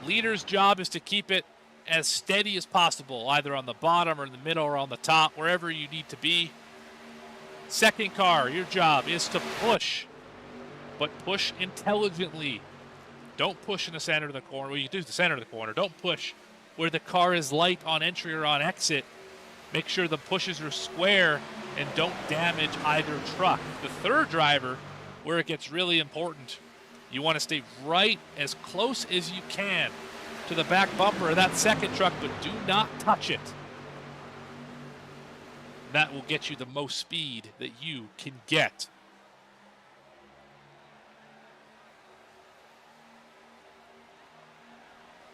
leader's job is to keep it as steady as possible, either on the bottom or in the middle or on the top, wherever you need to be. Second car, your job is to push, but push intelligently. Don't push in the center of the corner. Well, you do the center of the corner. Don't push where the car is light on entry or on exit. Make sure the pushes are square and don't damage either truck. The third driver, where it gets really important, you want to stay right as close as you can to the back bumper of that second truck, but do not touch it. That will get you the most speed that you can get.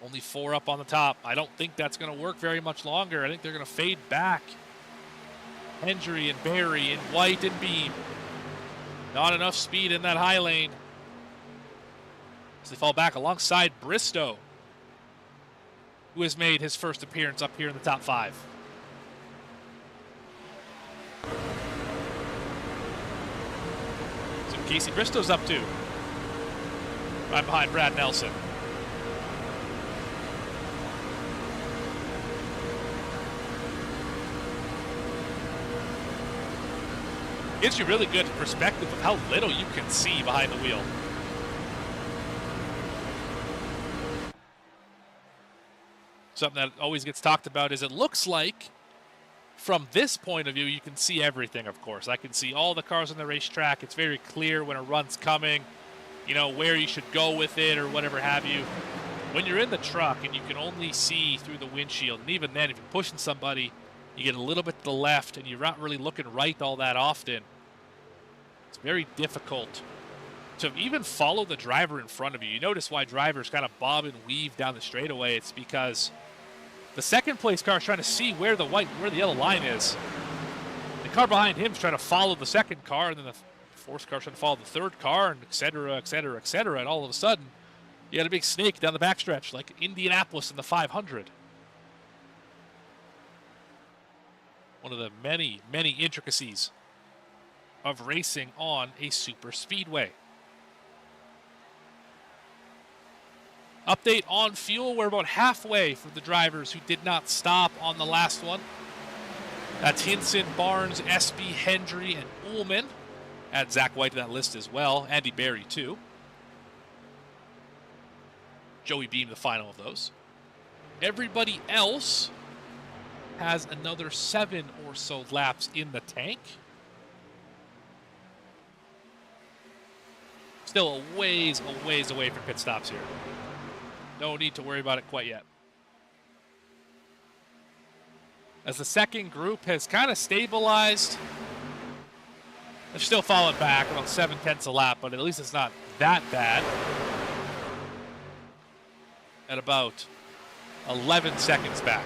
Only 4 up on the top. I don't think that's going to work very much longer. I think they're going to fade back. Hendry and Barry and White and Beam. Not enough speed in that high lane. As they fall back alongside Bristow, who has made his first appearance up here in the top 5. So Casey Bristow's up too. Right behind Brad Nelson. Gives you really good perspective of how little you can see behind the wheel. Something that always gets talked about is it looks like from this point of view you can see everything, of course. I can see all the cars on the racetrack. It's very clear when a run's coming, you know, where you should go with it or whatever have you. When you're in the truck and you can only see through the windshield, and even then if you're pushing somebody, you get a little bit to the left and you're not really looking right all that often. It's very difficult to even follow the driver in front of you. You notice why drivers kind of bob and weave down the straightaway. It's because the second place car is trying to see where the yellow line is. The car behind him is trying to follow the second car, and then the fourth car is trying to follow the third car, and et cetera, et cetera, et cetera. And all of a sudden, you got a big snake down the backstretch, like Indianapolis in the 500. One of the many, many intricacies of racing on a super speedway. Update on fuel. We're about halfway for the drivers who did not stop on the last one. That's Hinson, Barnes, SB, Hendry, and Ullman. Add Zach White to that list as well. Andy Barry, too. Joey Beam, the final of those. Everybody else has another 7 or so laps in the tank. Still a ways away from pit stops here. No need to worry about it quite yet. As the second group has kind of stabilized, they're still falling back about 7/10 a lap, but at least it's not that bad. At about 11 seconds back.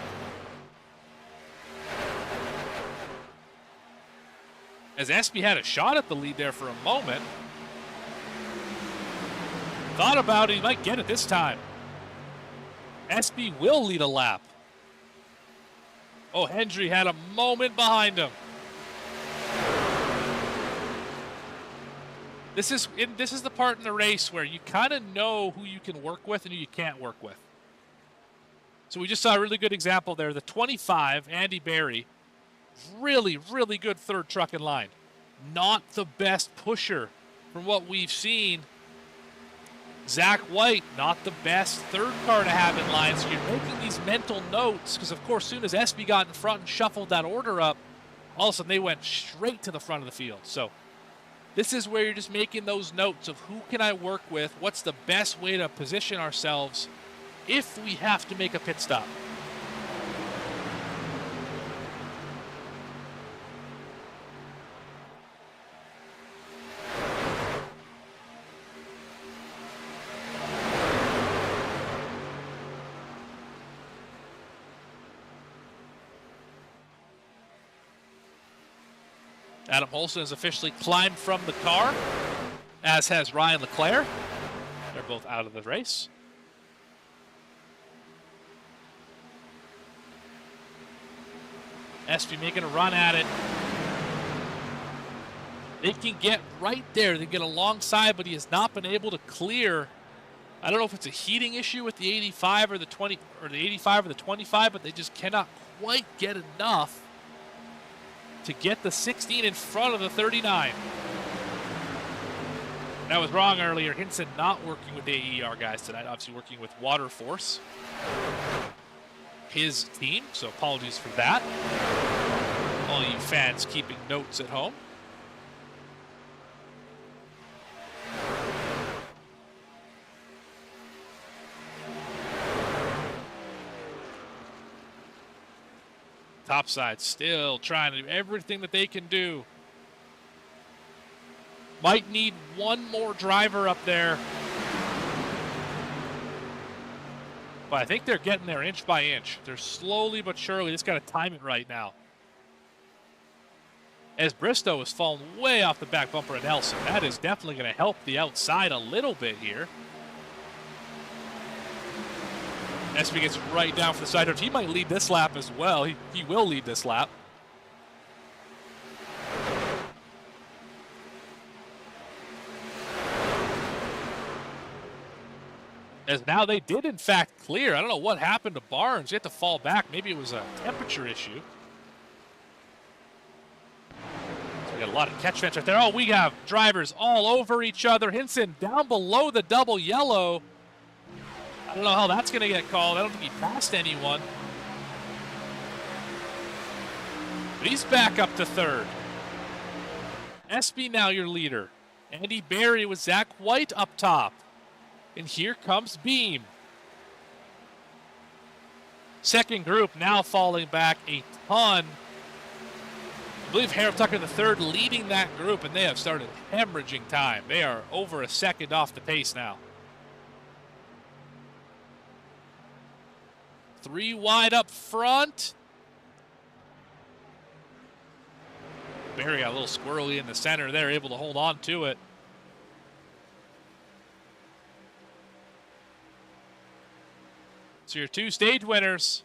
As Espy had a shot at the lead there for a moment. Thought about it, he might get it this time. Espy will lead a lap. Oh, Hendry had a moment behind him. This is the part in the race where you kind of know who you can work with and who you can't work with. So we just saw a really good example there. The 25, Andy Barry, really, really good third truck in line. Not the best pusher from what we've seen. Zach White, not the best third car to have in line. So you're making these mental notes because, of course, as soon as Espy got in front and shuffled that order up, all of a sudden they went straight to the front of the field. So this is where you're just making those notes of who can I work with, what's the best way to position ourselves if we have to make a pit stop. Adam Olsen has officially climbed from the car, as has Ryan Leclerc. They're both out of the race. Espy making a run at it. They can get right there. They get alongside, but he has not been able to clear. I don't know if it's a heating issue with the 85 or the 20 or the 85 or the 25, but they just cannot quite get enough to get the 16 in front of the 39. That was wrong earlier. Hinson not working with the AER guys tonight, obviously working with Water Force, his team, so apologies for that. All you fans keeping notes at home. Topside still trying to do everything that they can do. Might need one more driver up there. But I think they're getting there inch by inch. They're slowly but surely. Just got to time it right now. As Bristow has fallen way off the back bumper of Nelson. That is definitely going to help the outside a little bit here. Espy gets right down for the side road. He might lead this lap as well. He will lead this lap. As now they did in fact clear. I don't know what happened to Barnes. He had to fall back. Maybe it was a temperature issue. So we got a lot of catch fence right there. Oh, we have drivers all over each other. Hinson down below the double yellow. I don't know how that's going to get called. I don't think he passed anyone. But he's back up to third. Espy now your leader. Andy Berry with Zach White up top. And here comes Beam. Second group now falling back a ton. I believe Harold Tucker the third leading that group, and they have started hemorrhaging time. They are over a second off the pace now. 3 wide up front. Barry got a little squirrely in the center there, able to hold on to it. So your 2 stage winners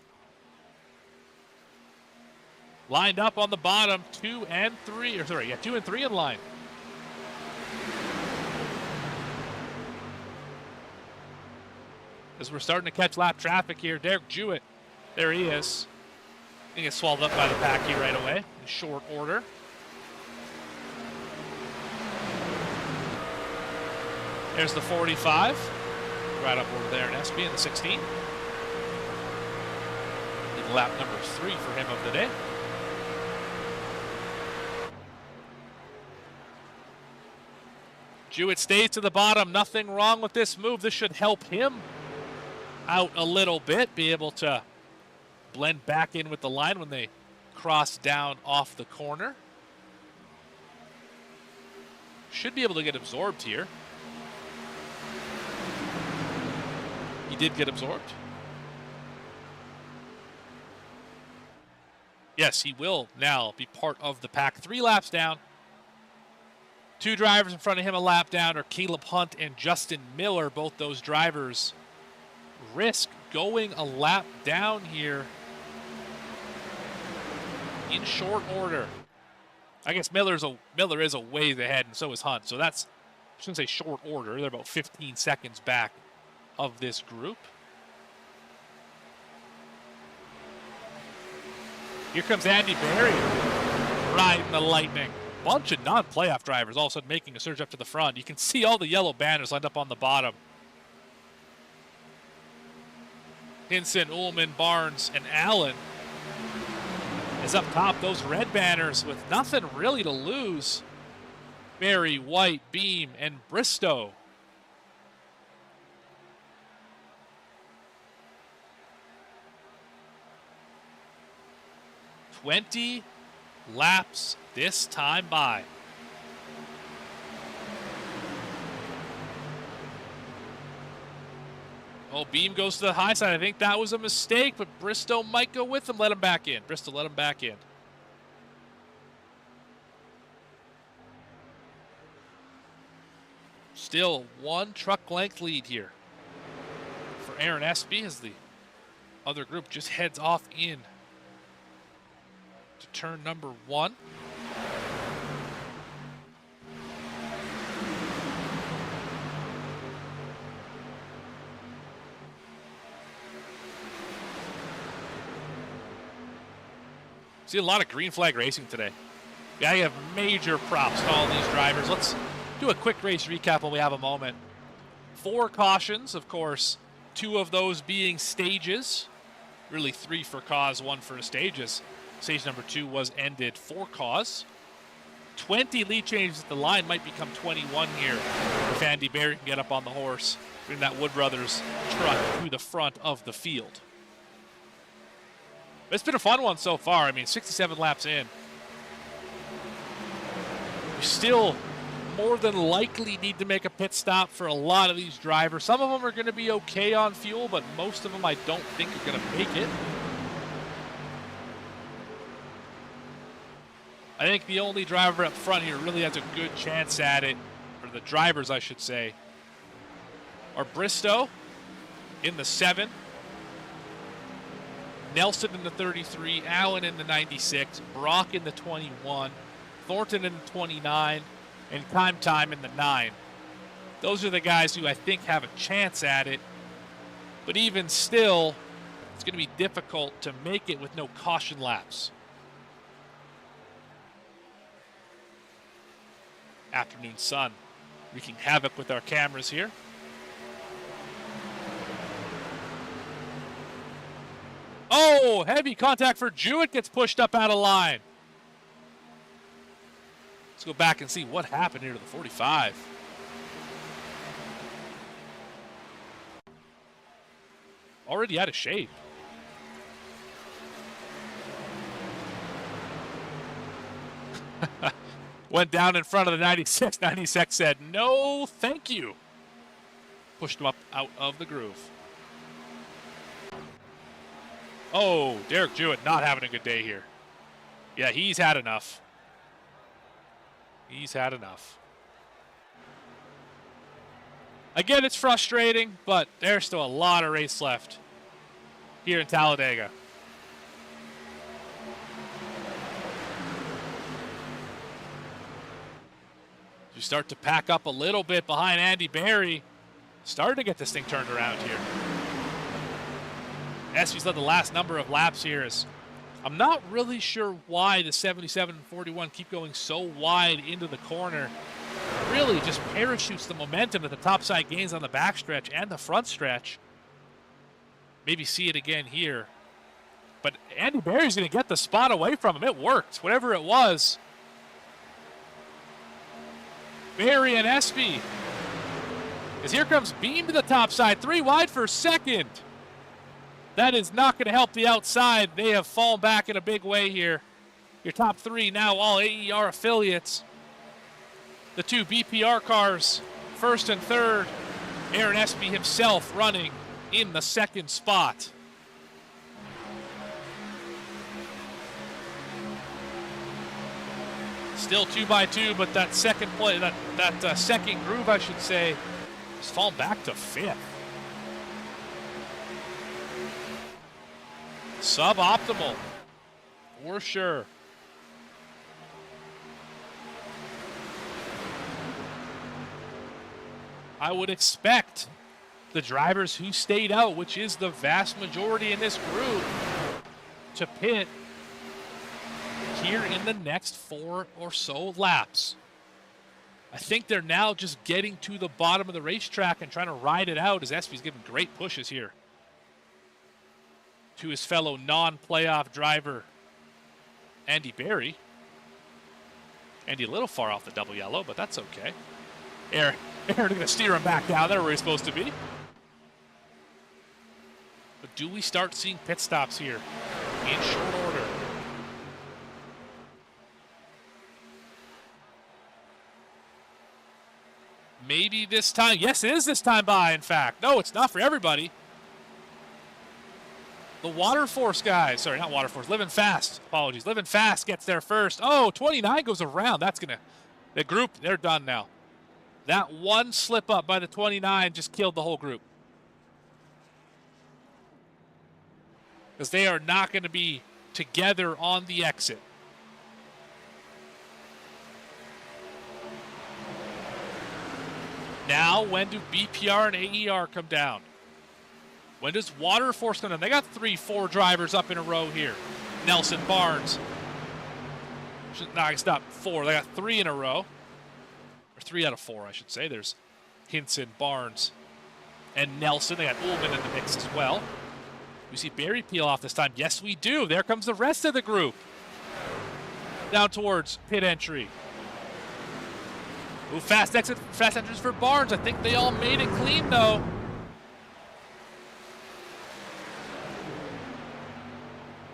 lined up on the bottom, 2 and 3, or sorry, yeah, 2 and 3 in line. As we're starting to catch lap traffic here, Derek Jewett, there he is. He gets swallowed up by the pack here right away in short order. There's the 45, right up over there in Espy in the 16. Lap number 3 for him of the day. Jewett stays to the bottom. Nothing wrong with this move. This should help him out a little bit. Be able to blend back in with the line when they cross down off the corner. Should be able to get absorbed here. He did get absorbed. Yes, he will now be part of the pack. 3 laps down. 2 drivers in front of him a lap down are Caleb Hunt and Justin Miller. Both those drivers risk going a lap down here in short order. I guess Miller is a ways ahead, and so is Hunt. So that's, I shouldn't say short order. They're about 15 seconds back of this group. Here comes Andy Berry riding the lightning. Bunch of non-playoff drivers all of a sudden making a surge up to the front. You can see all the yellow banners lined up on the bottom. Hinson, Ullman, Barnes, and Allen is up top. Those red banners with nothing really to lose. Berry, White, Beam, and Bristow. "20 laps this time by." Oh, Beam goes to the high side. I think that was a mistake, but Bristow might go with him. Let him back in. Bristow, let him back in. Still 1 truck length lead here for Aaron Espy as the other group just heads off in to turn number 1. See a lot of green flag racing today. Yeah, you have major props to all these drivers. Let's do a quick race recap when we have a moment. 4 cautions, of course, 2 of those being stages. Really 3 for cause, 1 for stages. Stage number 2 was ended for cause. 20 lead changes at the line, might become 21 here if Andy Berry can get up on the horse, bring that Wood Brothers truck to the front of the field. It's been a fun one so far. I mean, 67 laps in. We still more than likely need to make a pit stop for a lot of these drivers. Some of them are going to be okay on fuel, but most of them I don't think are going to make it. I think the only driver up front here really has a good chance at it, or the drivers I should say, are Bristow in the 7, Nelson in the 33, Allen in the 96, Brock in the 21, Thornton in the 29, and Time in the 9. Those are the guys who I think have a chance at it, but even still, it's going to be difficult to make it with no caution laps. Afternoon sun wreaking havoc with our cameras here. Oh, heavy contact for Jewett, gets pushed up out of line. Let's go back and see what happened here to the 45. Already out of shape. Went down in front of the 96. 96 said, no, thank you. Pushed him up out of the groove. Oh, Derek Jewett not having a good day here. Yeah, he's had enough. He's had enough. Again, it's frustrating, but there's still a lot of race left here in Talladega. You start to pack up a little bit behind Andy Berry. Starting to get this thing turned around here. SV's led the last number of laps here. I'm not really sure why the 77 and 41 keep going so wide into the corner. Really just parachutes the momentum at the topside gains on the backstretch and the front stretch. Maybe see it again here. But Andy Berry's going to get the spot away from him. It worked, whatever it was. Berry and Espy. As here comes Beam to the top side. 3 wide for second. That is not going to help the outside. They have fallen back in a big way here. Your top 3 now all AER affiliates. The 2 BPR cars, first and third. Aaron Espy himself running in the second spot. Still 2x2, but that second play, that second groove, I should say, has fallen back to 5th. Suboptimal, for sure. I would expect the drivers who stayed out, which is the vast majority in this group, to pit here in the next 4 or so laps. I think they're now just getting to the bottom of the racetrack and trying to ride it out, as Espy's giving great pushes here to his fellow non-playoff driver, Andy Berry. Andy a little far off the double yellow, but that's okay. Aaron going to steer him back down there where he's supposed to be. But do we start seeing pit stops here in short order? Maybe this time. Yes, it is this time by, in fact. No, it's not for everybody. The Water Force guys, sorry, not Water Force, Living Fast, apologies. Living Fast gets there first. Oh, 29 goes around. That's going to, the group, they're done now. That one slip up by the 29 just killed the whole group. Because they are not going to be together on the exit. Now, when do BPR and AER come down? When does Water Force come down? They got 3-4 drivers up in a row here. Nelson, Barnes, No, it's not 4. They got 3 in a row. Or 3 out of 4, I should say. There's Hinson, Barnes, and Nelson. They got Ullman in the mix as well. We see Barry peel off this time. Yes, we do. There comes the rest of the group. Down towards pit entry. Ooh, fast entrance for Barnes. I think they all made it clean, though.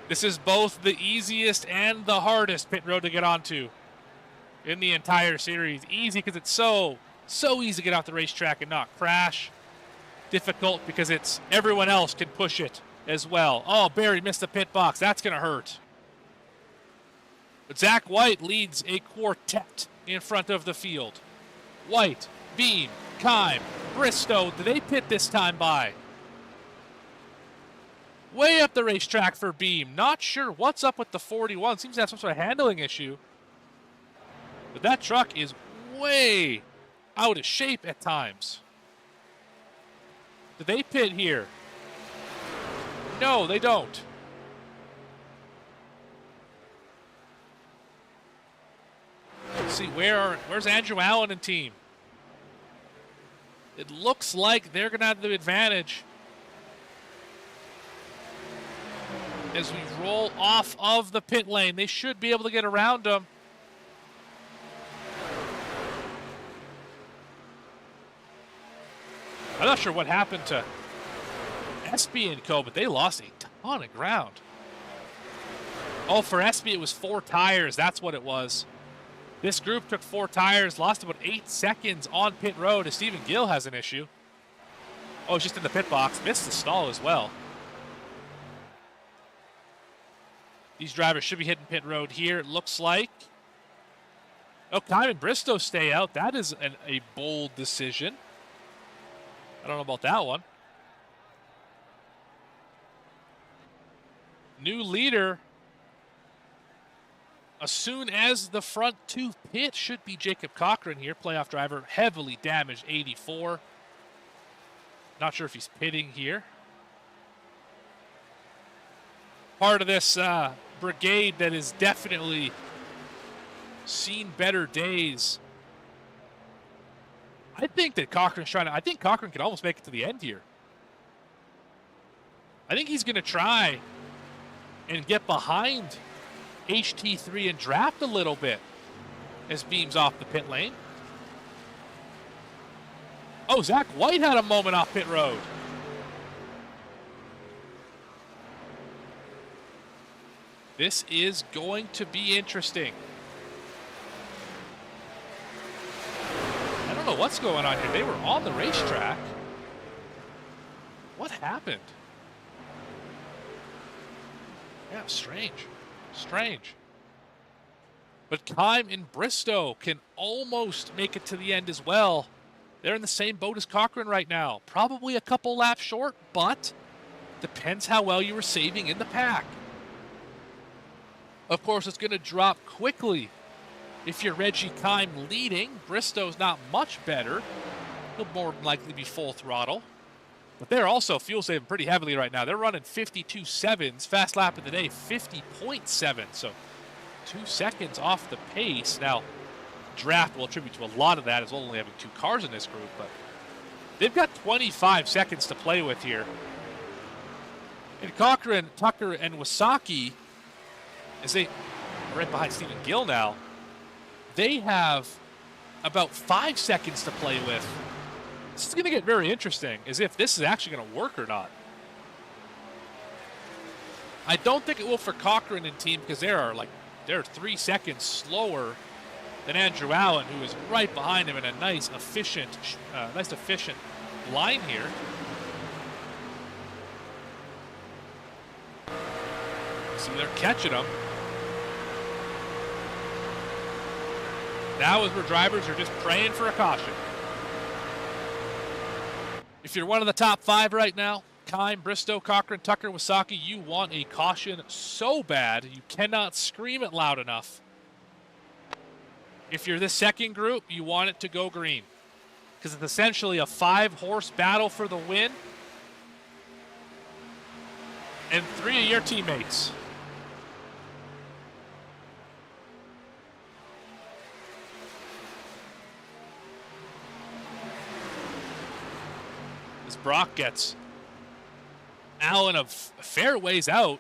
This is both the easiest and the hardest pit road to get onto in the entire series. Easy because it's so easy to get off the racetrack and not crash. Difficult because it's everyone else can push it as well. Oh, Barry missed the pit box. That's going to hurt. But Zach White leads a quartet in front of the field. White, Beam, Kime, Bristow. Do they pit this time by? Way up the racetrack for Beam. Not sure what's up with the 41. Seems to have some sort of handling issue. But that truck is way out of shape at times. Do they pit here? No, they don't. Let's see, where's Andrew Allen and team? It looks like they're going to have the advantage as we roll off of the pit lane. They should be able to get around them. I'm not sure what happened to SB and Co., but they lost a ton of ground. Oh, for SB it was 4 tires. That's what it was. This group took 4 tires, lost about 8 seconds on pit road as Stephen Gill has an issue. Oh, it's just in the pit box. Missed the stall as well. These drivers should be hitting pit road here, it looks like. Oh, Kime and Bristow stay out. That is a bold decision. I don't know about that one. New leader. As soon as the front 2 pit should be Jacob Cochran here, playoff driver, heavily damaged, 84. Not sure if he's pitting here. Part of this brigade that has definitely seen better days. I think that Cochran's trying to, I think Cochran could almost make it to the end here. I think he's going to try and get behind HT3 and draft a little bit as Beam's off the pit lane. Oh, Zach White had a moment off pit road. This is going to be interesting. I don't know what's going on here. They were on the racetrack. What happened? Yeah, strange. Strange. But Kime and Bristow can almost make it to the end as well. They're in the same boat as Cochran right now. Probably a couple laps short, but depends how well you were saving in the pack. Of course, it's going to drop quickly if you're Reggie Kime leading. Bristow's not much better. He'll more than likely be full throttle. But they're also fuel saving pretty heavily right now. They're running 52.7s. Fast lap of the day, 50.7. So 2 seconds off the pace. Now, draft will attribute to a lot of that as well, only having 2 cars in this group. But they've got 25 seconds to play with here. And Cochran, Tucker, and Wasaki, as they are right behind Stephen Gill now, they have about 5 seconds to play with. This is going to get very interesting, as if this is actually going to work or not. I don't think it will for Cochran and team, because they're 3 seconds slower than Andrew Allen, who is right behind him in a nice efficient line here. See, they're catching him. Now is where drivers are just praying for a caution. If you're one of the top 5 right now, Kime, Bristow, Cochran, Tucker, Wasaki, you want a caution so bad you cannot scream it loud enough. If you're this second group, you want it to go green, because it's essentially a 5-horse battle for the win, and 3 of your teammates. As Brock gets Allen a fair ways out.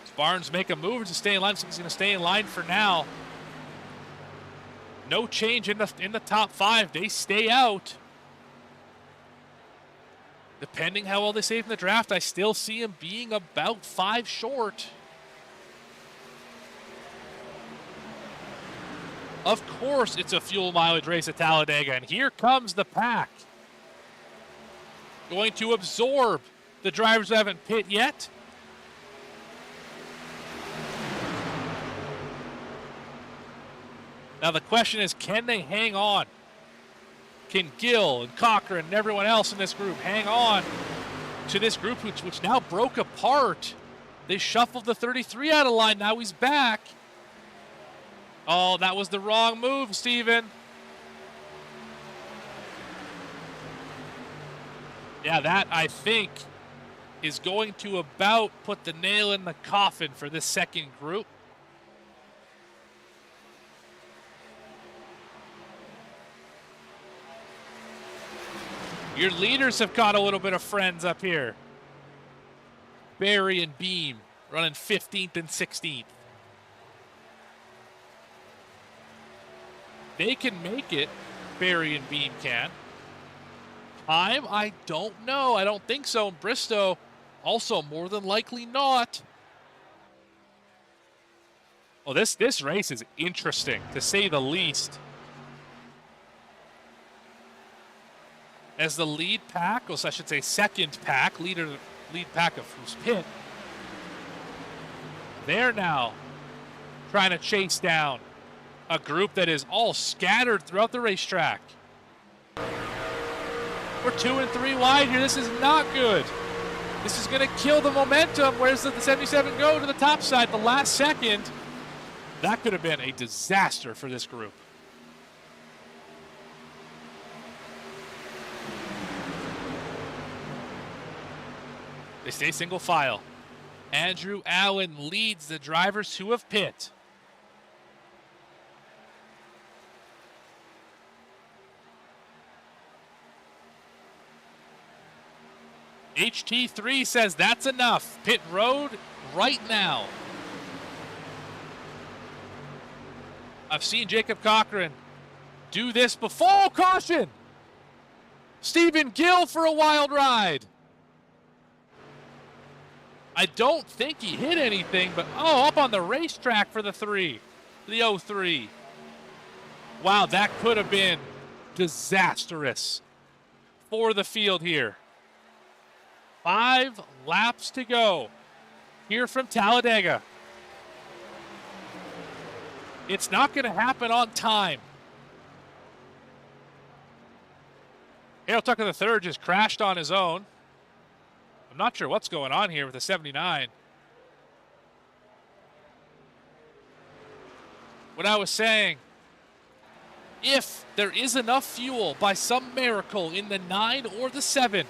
Does Barnes make a move to stay in line? So he's going to stay in line for now. No change in the top 5. They stay out. Depending how well they save in the draft, I still see him being about 5 short. Of course, it's a fuel mileage race at Talladega, and here comes the pack. Going to absorb the drivers who haven't pit yet. Now the question is, can they hang on? Can Gill and Cochran and everyone else in this group hang on to this group which now broke apart? They shuffled the 33 out of line. Now he's back. Oh, that was the wrong move, Steven. Yeah, that, I think, is going to about put the nail in the coffin for this second group. Your leaders have got a little bit of friends up here. Barry and Beam running 15th and 16th. They can make it. Barry and Beam can. Time, I don't know. I don't think so. And Bristow, also more than likely not. Well, this race is interesting, to say the least. As the lead pack, or I should say second pack, lead pack of who's pit, they're now trying to chase down a group that is all scattered throughout the racetrack. We're 2 and 3 wide here. This is not good. This is going to kill the momentum. Where's the 77 go to the top side the last second? That could have been a disaster for this group. They stay single file. Andrew Allen leads the drivers who have pit. HT3 says that's enough. Pit road right now. I've seen Jacob Cochran do this before. Caution! Stephen Gill for a wild ride. I don't think he hit anything, but up on the racetrack for the 03. Wow, that could have been disastrous for the field here. 5 laps to go here from Talladega. It's not going to happen on time. Hale Tucker III just crashed on his own. I'm not sure what's going on here with the 79. What I was saying, if there is enough fuel by some miracle in the 9 or the 7,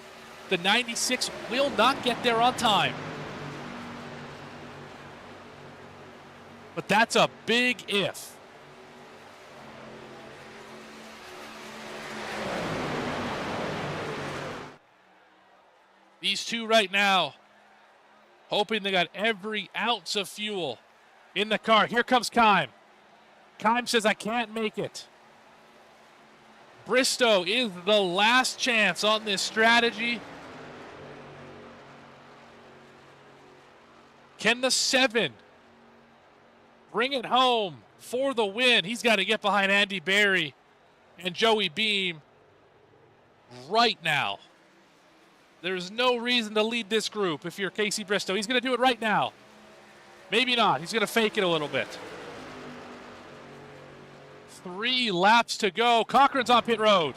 the 96 will not get there on time. But that's a big if. These two right now, hoping they got every ounce of fuel in the car. Here comes Kime. Kime says, I can't make it. Bristow is the last chance on this strategy. Can the 7 bring it home for the win? He's got to get behind Andy Berry and Joey Beam right now. There's no reason to lead this group if you're Casey Bristow. He's going to do it right now. Maybe not. He's going to fake it a little bit. 3 laps to go. Cochran's on pit road.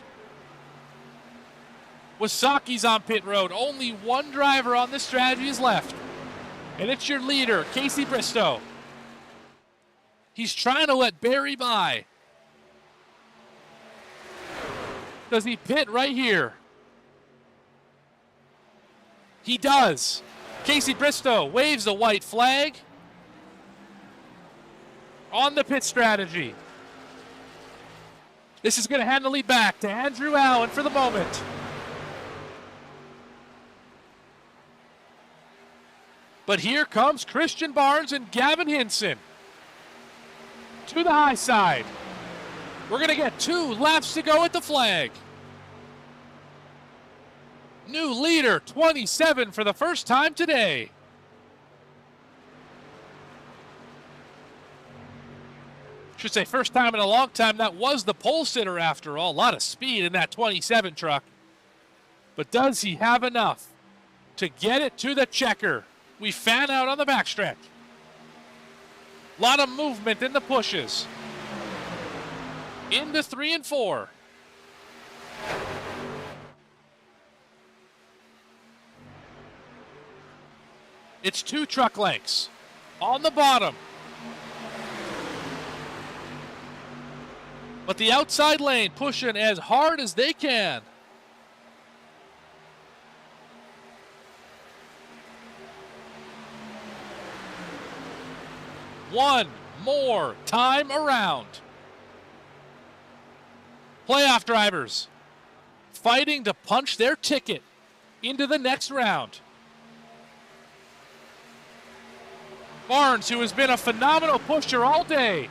Wasaki's on pit road. Only one driver on this strategy is left. And it's your leader, Casey Bristow. He's trying to let Barry by. Does he pit right here? He does. Casey Bristow waves the white flag on the pit strategy. This is going to hand the lead back to Andrew Allen for the moment. But here comes Christian Barnes and Gavin Hinson to the high side. We're going to get 2 laps to go at the flag. New leader, 27 for the first time today. Should say first time in a long time. That was the pole sitter after all. A lot of speed in that 27 truck. But does he have enough to get it to the checker? We fan out on the backstretch. A lot of movement in the pushes. Into 3 and 4. It's 2 truck lengths on the bottom. But the outside lane pushing as hard as they can. One more time around. Playoff drivers fighting to punch their ticket into the next round. Barnes, who has been a phenomenal pusher all day.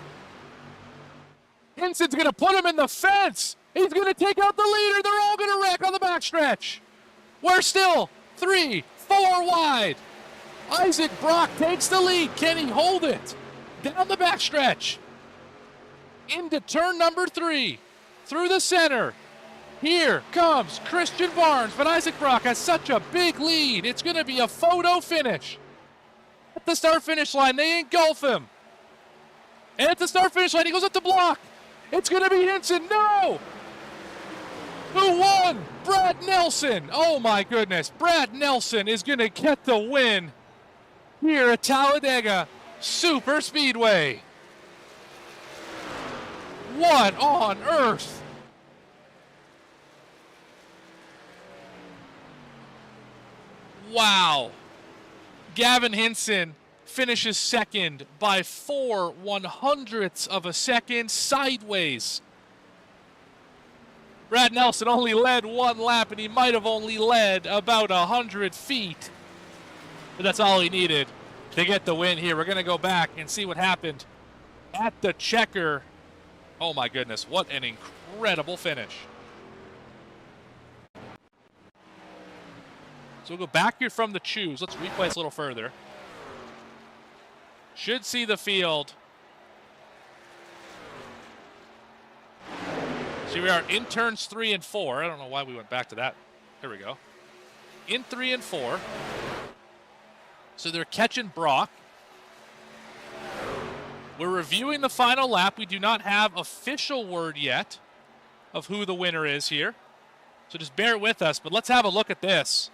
Hinson's going to put him in the fence. He's going to take out the leader. They're all going to wreck on the backstretch. We're still 3, 4 wide. Isaac Brock takes the lead. Can he hold it? Down the backstretch. Into turn number 3. Through the center. Here comes Christian Barnes, but Isaac Brock has such a big lead. It's going to be a photo finish. At the start-finish line, they engulf him. And at the start-finish line, he goes up the block. It's going to be Hinson. No! Who won? Brad Nelson. Oh, my goodness. Brad Nelson is going to get the win here at Talladega Super Speedway. What on earth? Wow. Gavin Hinson finishes second by 0.04 of a second sideways. Brad Nelson only led 1 lap, and he might have only led about 100 feet. But that's all he needed to get the win here. We're going to go back and see what happened at the checker. Oh my goodness, what an incredible finish. So we'll go back here from the choose. Let's replay this a little further. Should see the field. So we are in turns 3 and 4. I don't know why we went back to that. Here we go. In 3 and 4. So they're catching Brock. We're reviewing the final lap. We do not have official word yet of who the winner is here. So just bear with us, but let's have a look at this.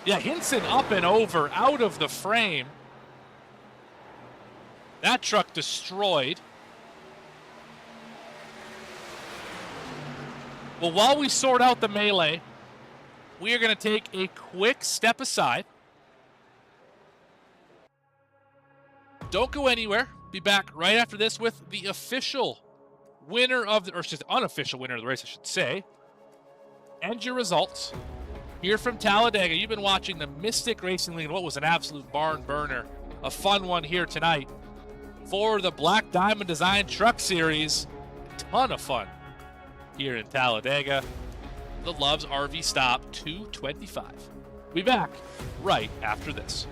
Yeah, Hinson up and over, out of the frame. That truck destroyed. Well, while we sort out the melee, we are going to take a quick step aside. Don't go anywhere. Be back right after this with the official winner of the, or just unofficial winner of the race, I should say. And your results. Here from Talladega, you've been watching the Mystic Racing League. What was an absolute barn burner. A fun one here tonight. For the Black Diamond Design Truck Series. A ton of fun here in Talladega. The Love's RV Stop 225. We'll be back right after this.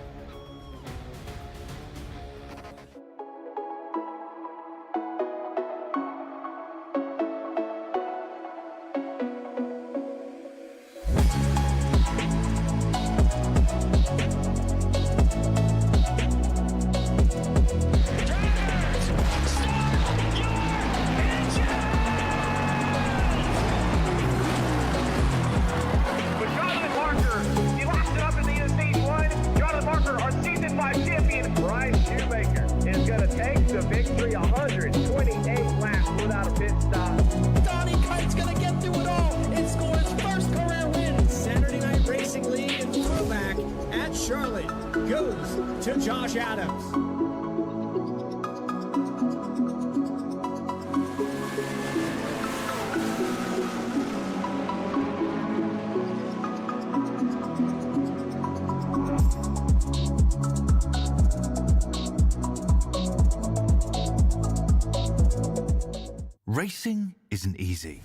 Racing isn't easy,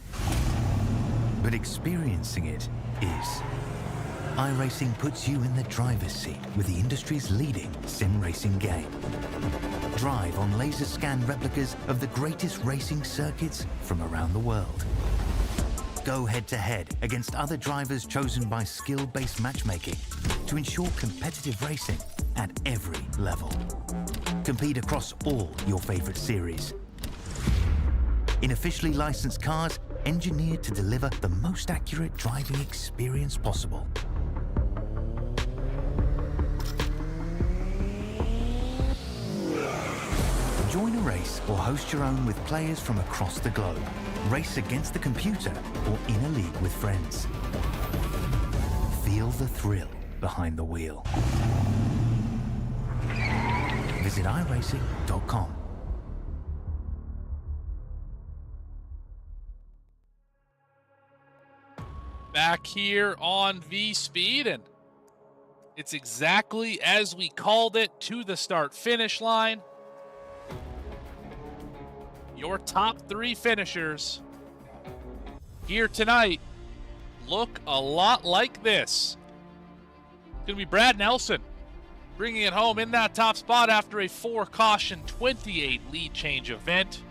but experiencing it is. iRacing puts you in the driver's seat with the industry's leading sim racing game. Drive on laser scan replicas of the greatest racing circuits from around the world. Go head-to-head against other drivers chosen by skill-based matchmaking to ensure competitive racing at every level. Compete across all your favorite series. In officially licensed cars, engineered to deliver the most accurate driving experience possible. Join a race or host your own with players from across the globe. Race against the computer or in a league with friends. Feel the thrill behind the wheel. Visit iRacing.com. Back here on VSPEED, and it's exactly as we called it, to the start-finish line. Your top 3 finishers here tonight look a lot like this. It's going to be Brad Nelson bringing it home in that top spot after a 4-caution 28 lead change event.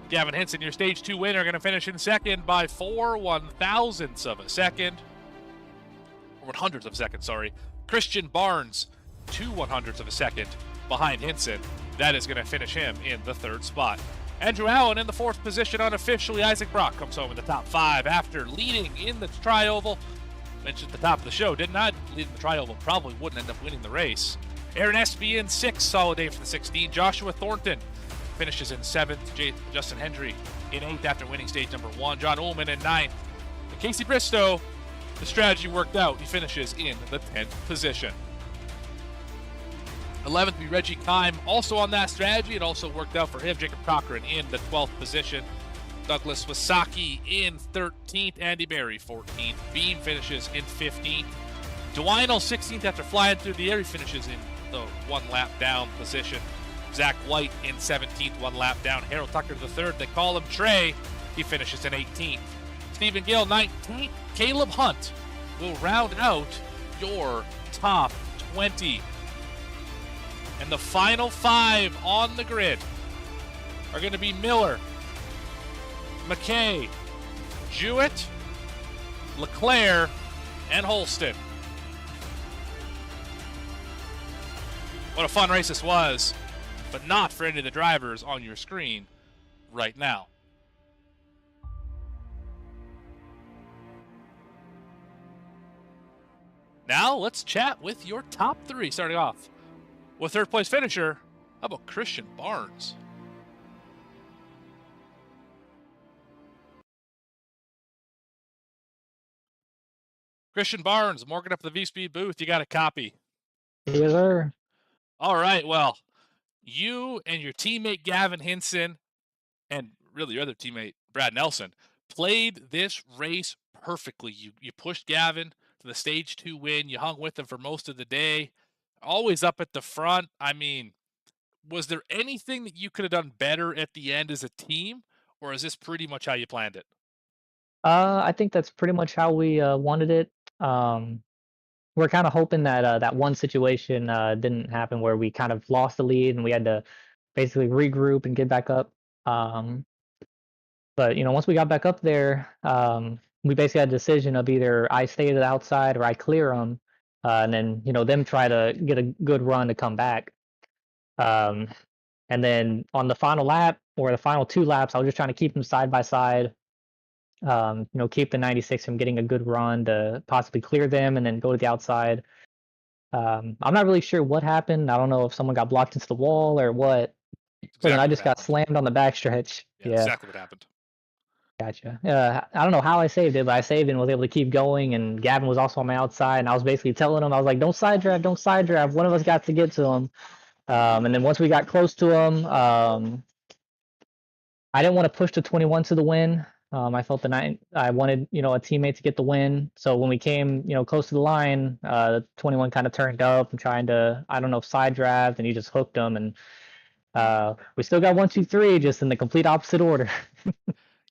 Gavin Hinson, your stage 2 winner, going to finish in second by 4 1/1000ths of a second. Or 100ths of a second, sorry. Christian Barnes, 2 100ths of a second behind Hinson. That is going to finish him in the 3rd spot. Andrew Allen in the 4th position unofficially. Isaac Brock comes home in the top 5 after leading in the tri-oval. Mentioned at the top of the show, didn't I? Leading the tri-oval, probably wouldn't end up winning the race. Aaron Espy in 6th, solid day for the 16. Joshua Thornton finishes in 7th. Justin Hendry in 8th after winning stage number 1. John Ullman in 9th. And Casey Bristow, the strategy worked out. He finishes in the 10th position. 11th be Reggie Kime, also on that strategy. It also worked out for him. Jacob Cochran in the 12th position. Douglas Wasaki in 13th. Andy Berry 14th. Beam finishes in 15th. Dwinell 16th after flying through the air. He finishes in the 1 lap down position. Zach White in 17th, 1 lap down. Harold Tucker the 3rd. They call him Trey. He finishes in 18th. Stephen Gill 19th. Caleb Hunt will round out your top 20. And the final 5 on the grid are going to be Miller, McKay, Jewett, LeClaire, and Holston. What a fun race this was, but not for any of the drivers on your screen right now. Now let's chat with your top 3, starting off with 3rd place finisher. How about Christian Barnes? Christian Barnes, Morgan up at the VSPEED booth. You got a copy? Yes, sir. All right, well, you and your teammate Gavin Hinson, and really your other teammate Brad Nelson, played this race perfectly. You pushed Gavin to the stage 2 win. You hung with him for most of the day. Always up at the front. I mean, was there anything that you could have done better at the end as a team, or is this pretty much how you planned it? I think that's pretty much how we wanted it. We're kind of hoping that that one situation didn't happen where we kind of lost the lead and we had to basically regroup and get back up. But once we got back up there, we basically had a decision of either I stay to the outside or I clear them, and then them try to get a good run to come back. And then on the final lap or the final 2 laps, I was just trying to keep them side by side. Keep the 96 from getting a good run to possibly clear them and then go to the outside. I'm not really sure what happened. I don't know if someone got blocked into the wall or what. But then I just got slammed on the backstretch. Yeah, exactly what happened. Gotcha. I don't know how I saved it, but I saved it and was able to keep going. And Gavin was also on my outside, and I was basically telling him, I was like, don't side drive. One of us got to get to him. And then once we got close to him, I didn't want to push the 21 to the win. I felt I wanted, a teammate to get the win. So when we came, close to the line, the 21 kind of turned up and trying to, I don't know, side drive, and he just hooked him. And we still got 1, 2, 3, just in the complete opposite order.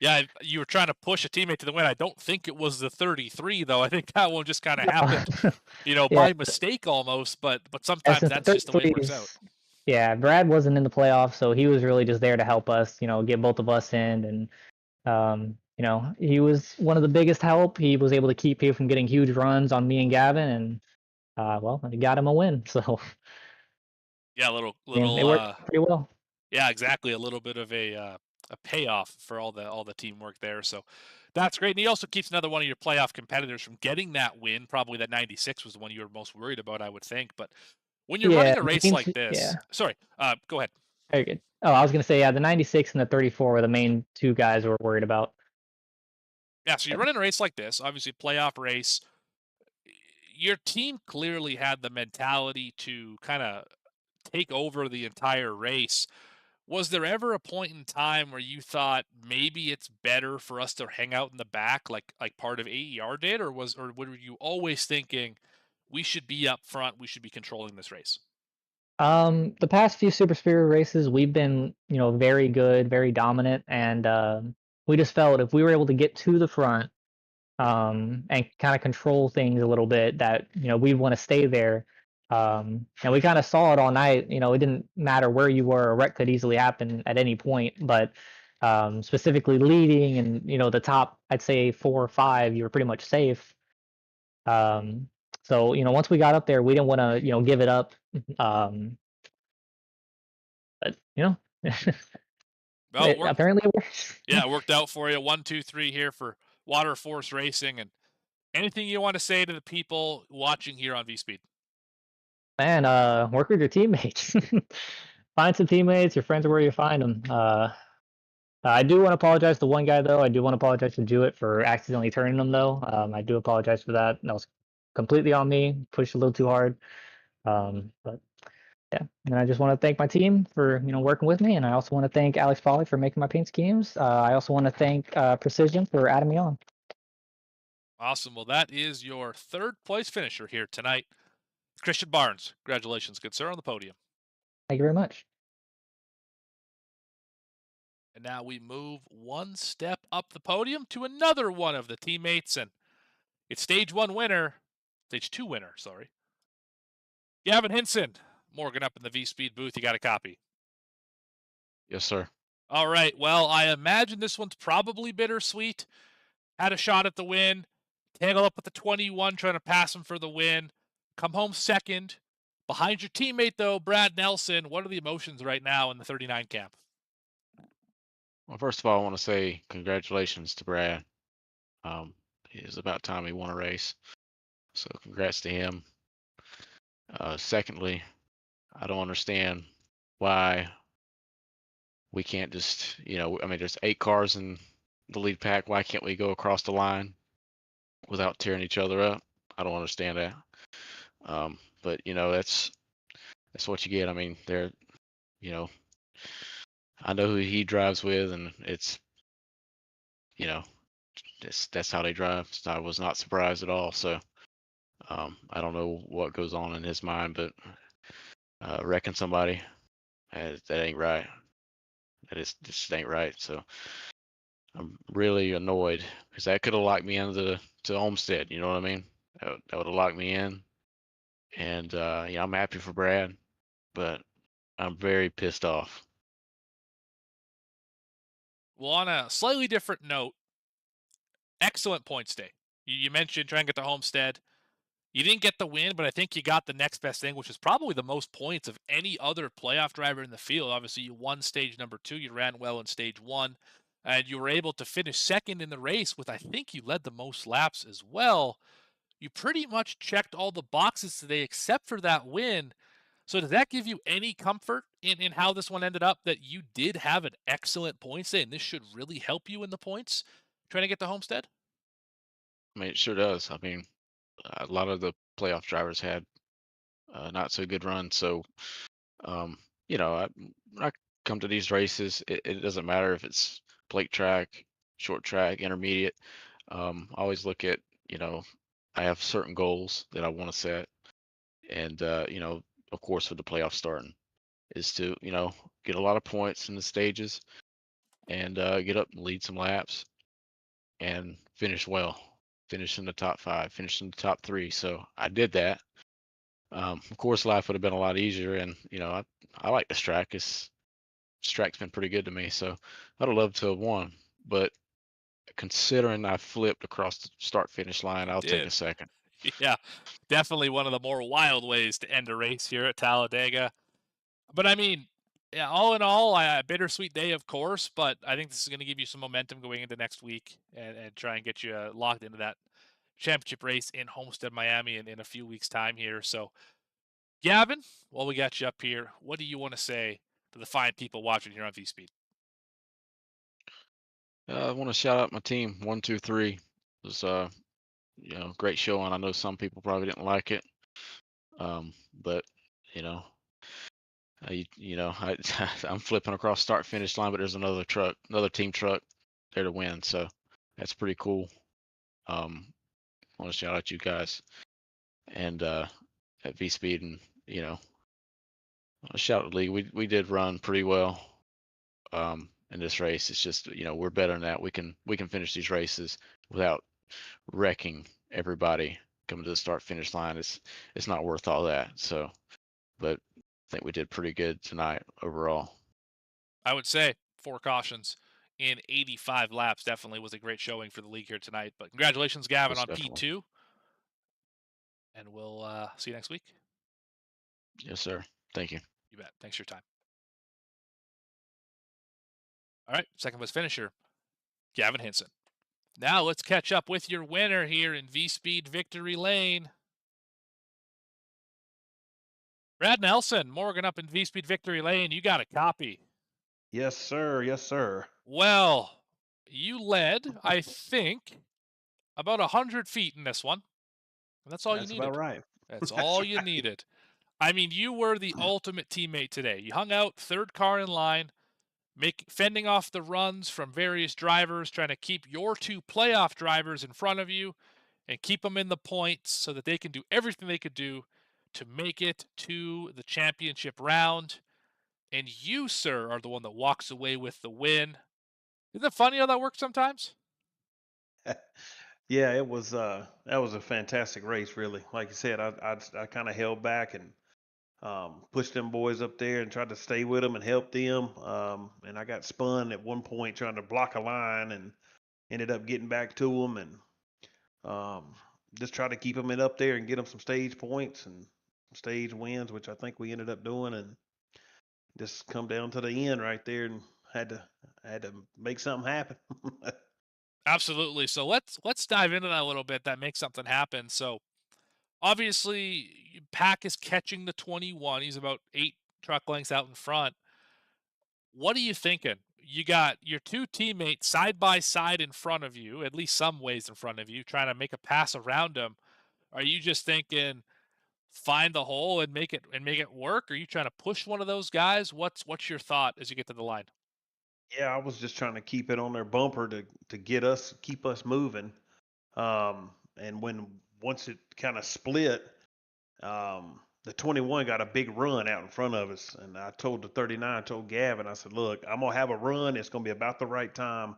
Yeah, you were trying to push a teammate to the win. I don't think it was the 33 though. I think that one just kind of happened, No. Yeah, by mistake almost. But yeah, sometimes since the that's just the way it works 33s, out. yeah, Brad wasn't in the playoffs, so he was really just there to help us, get both of us in. And he was one of the biggest help. He was able to keep people from getting huge runs on me and Gavin, and well, it got him a win. So Yeah, I mean, it worked pretty well. yeah, exactly. A little bit of a payoff for all the teamwork there. So that's great. And he also keeps another one of your playoff competitors from getting that win. Probably that 96 was the one you were most worried about, I would think. But when you're Yeah, running a race like this, yeah, sorry, go ahead. very good. Oh, I was gonna say, yeah, the 96 and the 34 were the main two guys we were worried about. Yeah, so you're running a race like this, obviously playoff race. Your team clearly had the mentality to kind of take over the entire race. Was there ever a point in time where you thought maybe it's better for us to hang out in the back like part of AER did, or were you always thinking we should be up front, we should be controlling this race? The past few Super Speedway races, we've been, very good, very dominant, and we just felt if we were able to get to the front, and kind of control things a little bit, that we want to stay there. And we kind of saw it all night. It didn't matter where you were; a wreck could easily happen at any point. But specifically leading and the top, I'd say 4 or 5, you were pretty much safe. Um, so once we got up there, we didn't want to give it up. But Well, it worked. apparently it works. Yeah, it worked out for you. 1, 2, 3 here for Water Force Racing. And anything you want to say to the people watching here on VSpeed? Man, work with your teammates. Find some teammates. Your friends are where you find them. I do want to apologize to one guy though. I do want to apologize to Jewett for accidentally turning him though. I do apologize for that. That was completely on me. Pushed a little too hard. But yeah, and I just want to thank my team for working with me, and I also want to thank Alex Polly for making my paint schemes. I also want to thank Precision for adding me on. Awesome. Well, that is your third place finisher here tonight, Christian Barnes. Congratulations, good sir, on the podium. Thank you very much. And now we move one step up the podium to another one of the teammates, and it's stage 1 winner, stage 2 winner, sorry. Gavin Hinson. Morgan up in the VSpeed booth. You got a copy? Yes, sir. All right. Well, I imagine this one's probably bittersweet. Had a shot at the win. Tangle up with the 21, trying to pass him for the win. Come home second. Behind your teammate, though, Brad Nelson. What are the emotions right now in the 39 camp? Well, first of all, I want to say congratulations to Brad. It's about time he won a race, so congrats to him. Secondly, I don't understand why we can't just, I mean, there's 8 cars in the lead pack. Why can't we go across the line without tearing each other up? I don't understand that. But that's what you get. I mean, you know, I know who he drives with, and it's, that's how they drive. So I was not surprised at all. So I don't know what goes on in his mind, but wrecking somebody, that ain't right. That is just ain't right. So I'm really annoyed because that could have locked me into to Olmsted. You know what I mean? That would have locked me in. And I'm happy for Brad, but I'm very pissed off. Well, on a slightly different note, excellent points day. You mentioned trying to get the Homestead. You didn't get the win, but I think you got the next best thing, which is probably the most points of any other playoff driver in the field. Obviously, you won stage number 2. You ran well in stage 1, and you were able to finish second in the race with, I think you led the most laps as well. You pretty much checked all the boxes today except for that win. So does that give you any comfort in how this one ended up, that you did have an excellent points day, and this should really help you in the points trying to get the Homestead? I mean, it sure does. I mean, a lot of the playoff drivers had not so good runs. So, when I come to these races, it doesn't matter if it's plate track, short track, intermediate. I always look at, I have certain goals that I want to set. And, of course, with the playoff starting, is to, get a lot of points in the stages. and get up and lead some laps and finish well. Finish in the top 5, finish in the top 3. So I did that. Of course, life would have been a lot easier, and I like this track. This track's been pretty good to me, so I'd have loved to have won. But considering I flipped across the start finish line, You I'll take a did. second. Yeah, definitely one of the more wild ways to end a race here at Talladega. But I mean, yeah, all in all, a bittersweet day, of course. But I think this is going to give you some momentum going into next week and try and get you locked into that championship race in Homestead, Miami, in a few weeks' time here. So, Gavin, while we got you up here, what do you want to say to the fine people watching here on VSPEED? I want to shout out my team 1, 2, 3. It was great showing. I know some people probably didn't like it, but you know I I'm flipping across start finish line, but there's another team truck there to win, so that's pretty cool. I want to shout out you guys and at VSPEED, and shout out league. We did run pretty well in this race. It's just we're better than that. We can finish these races without wrecking everybody coming to the start finish line. It's not worth all that. So, but I think we did pretty good tonight overall. I would say 4 cautions in 85 laps definitely was a great showing for the league here tonight. But congratulations, Gavin, Most on definitely. P2. And we'll see you next week. Yes, sir. Thank you. You bet. Thanks for your time. All right, second place finisher, Gavin Hinson. Now let's catch up with your winner here in VSPEED Victory Lane. Brad Nelson, Morgan up in VSPEED Victory Lane. You got a copy. Yes, sir. Yes, sir. Well, you led, I think, about 100 feet in this one. And that's all you That's needed. about right. That's That's all you right. needed. I mean, you were the ultimate teammate today. You hung out third car in line, fending off the runs from various drivers, trying to keep your 2 playoff drivers in front of you and keep them in the points so that they can do everything they could do to make it to the championship round. And you, sir, are the one that walks away with the win. Isn't it funny how that works sometimes? Yeah, it was that was a fantastic race, really. Like you said, I kind of held back and pushed them boys up there and tried to stay with them and help them. And I got spun at one point trying to block a line and ended up getting back to them and just try to keep them up there and get them some stage points and stage wins, which I think we ended up doing, and just come down to the end right there and had to make something happen. Absolutely. So let's dive into that a little bit. That makes something happen. So obviously, Pack is catching the 21. He's about 8 truck lengths out in front. What are you thinking? You got your 2 teammates side by side in front of you, at least some ways in front of you, trying to make a pass around them. Are you just thinking find the hole and make it work? Are you trying to push one of those guys? What's your thought as you get to the line? Yeah, I was just trying to keep it on their bumper to keep us moving. And once it kind of split, the 21 got a big run out in front of us, and I told the 39, told Gavin, I said, "Look, I'm gonna have a run. It's gonna be about the right time,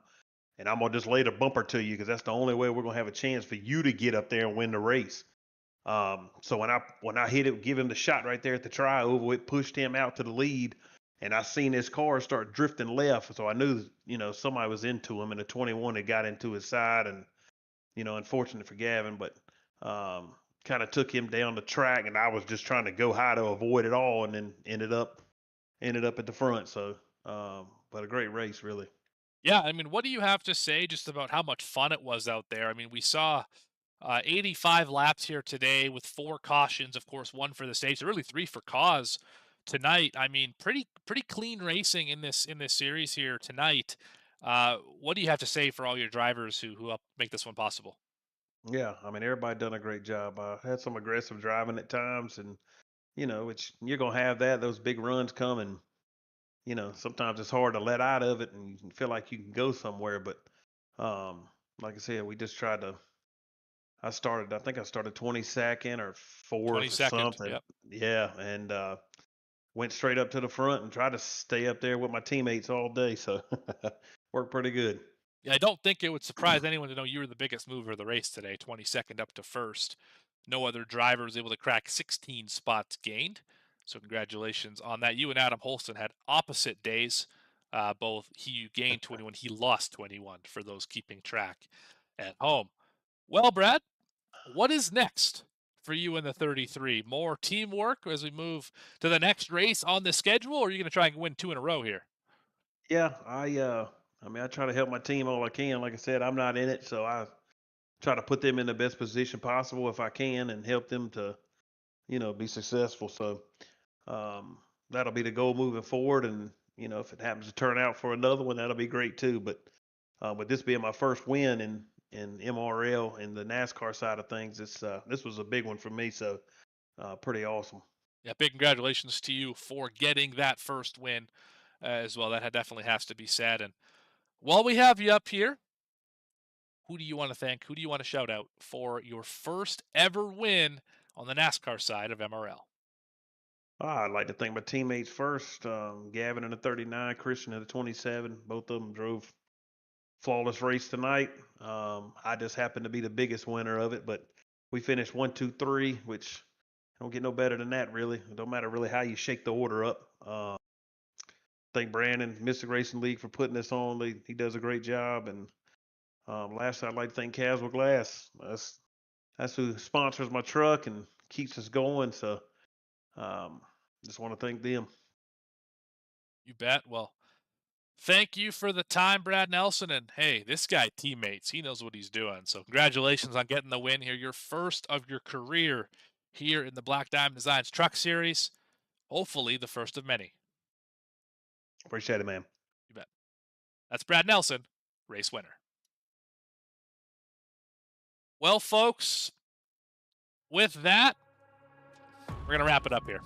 and I'm gonna just lay the bumper to you because that's the only way we're gonna have a chance for you to get up there and win the race." So when I hit it, give him the shot right there at the try over, it pushed him out to the lead, and I seen his car start drifting left, so I knew somebody was into him, and the 21 had got into his side, and unfortunate for Gavin, but kind of took him down the track, and I was just trying to go high to avoid it all, and then ended up at the front. So, but a great race, really. Yeah, I mean, what do you have to say just about how much fun it was out there? I mean, we saw 85 laps here today with 4 cautions, of course, 1 for the stage, so really 3 for cause tonight. I mean, pretty clean racing in this series here tonight. What do you have to say for all your drivers who helped make this one possible? Yeah, I mean, everybody done a great job. Had some aggressive driving at times, and which you're gonna have those big runs coming. Sometimes it's hard to let out of it, and you feel like you can go somewhere. But like I said, we just tried to. I think I started 22nd or 4th or 22nd. something. Yep. Yeah, and went straight up to the front and tried to stay up there with my teammates all day. So Worked pretty good. Yeah, I don't think it would surprise anyone to know you were the biggest mover of the race today, 22nd up to first. No other driver was able to crack 16 spots gained. So congratulations on that. You and Adam Holston had opposite days. Both you gained 21, he lost 21 for those keeping track at home. Well, Brad, what is next for you in the 33? More teamwork as we move to the next race on the schedule, or are you going to try and win 2 in a row here? Yeah, I mean, I try to help my team all I can. Like I said, I'm not in it, so I try to put them in the best position possible if I can and help them to, be successful. So that'll be the goal moving forward. And, if it happens to turn out for another one, that'll be great too. But with this being my first win in MRL and the NASCAR side of things, this was a big one for me. So pretty awesome. Yeah, big congratulations to you for getting that first win as well. That definitely has to be said. And while we have you up here, who do you want to thank? Who do you want to shout out for your first ever win on the NASCAR side of MRL? I'd like to thank my teammates first. Gavin in the 39, Christian in the 27. Both of them drove flawless race tonight. I just happened to be the biggest winner of it, but we finished 1, 2, 3, which don't get no better than that, really. It don't matter really how you shake the order up. Thank Brandon, Mystic Racing League, for putting this on. He does a great job. And last, I'd like to thank Casual Glass. That's who sponsors my truck and keeps us going. So just want to thank them. You bet. Well, thank you for the time, Brad Nelson. And hey, this guy, teammates, he knows what he's doing. So congratulations on getting the win here. Your first of your career here in the Black Diamond Designs Truck Series. Hopefully the first of many. Appreciate it, man. You bet. That's Brad Nelson, race winner. Well, folks, with that, we're going to wrap it up here.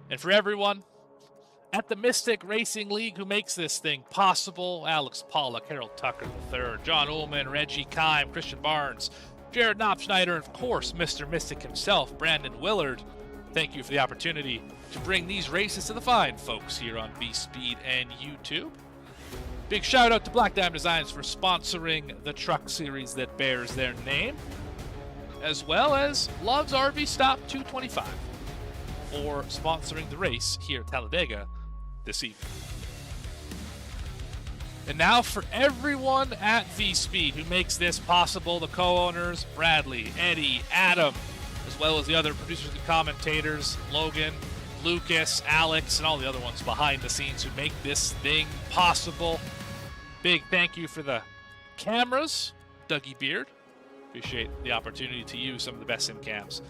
And for everyone at the Mystic Racing League who makes this thing possible, Alex Pollock, Harold Tucker III, John Ullman, Reggie Kime, Christian Barnes, Jared Knopfschneider, and of course, Mr. Mystic himself, Brandon Willard, thank you for the opportunity to bring these races to the fine folks here on VSPEED and YouTube. Big shout out to Black Diamond Designs for sponsoring the truck series that bears their name, as well as Love's RV Stop 225 for sponsoring the race here at Talladega this evening. And now for everyone at VSPEED who makes this possible, the co-owners, Bradley, Eddie, Adam, as well as the other producers and commentators, Logan, Lucas, Alex, and all the other ones behind the scenes who make this thing possible. Big thank you for the cameras, Dougie Beard. Appreciate the opportunity to use some of the best sim cams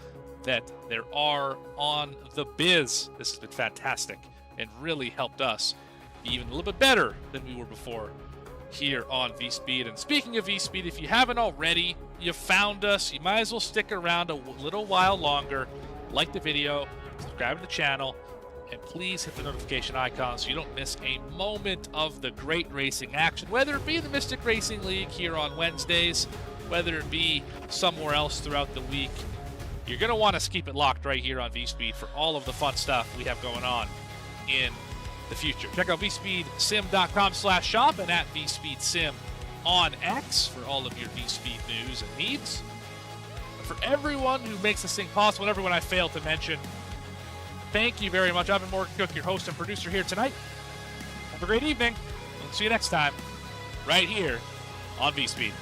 that there are on the biz. This has been fantastic and really helped us be even a little bit better than we were before here on VSPEED. And speaking of VSPEED, if you haven't already, you found us, you might as well stick around a little while longer. Like the video, subscribe to the channel, and please hit the notification icon so you don't miss a moment of the great racing action, whether it be the Mystic Racing League here on Wednesdays, whether it be somewhere else throughout the week. You're going to want to keep it locked right here on VSPEED for all of the fun stuff we have going on in the future. Check out vspeedsim.com/shop and at vspeedsim on X for all of your VSPEED news and needs. And for everyone who makes this thing possible, and everyone I failed to mention, thank you very much. I've been Morgan Cook, your host and producer here tonight. Have a great evening. We'll see you next time right here on VSPEED.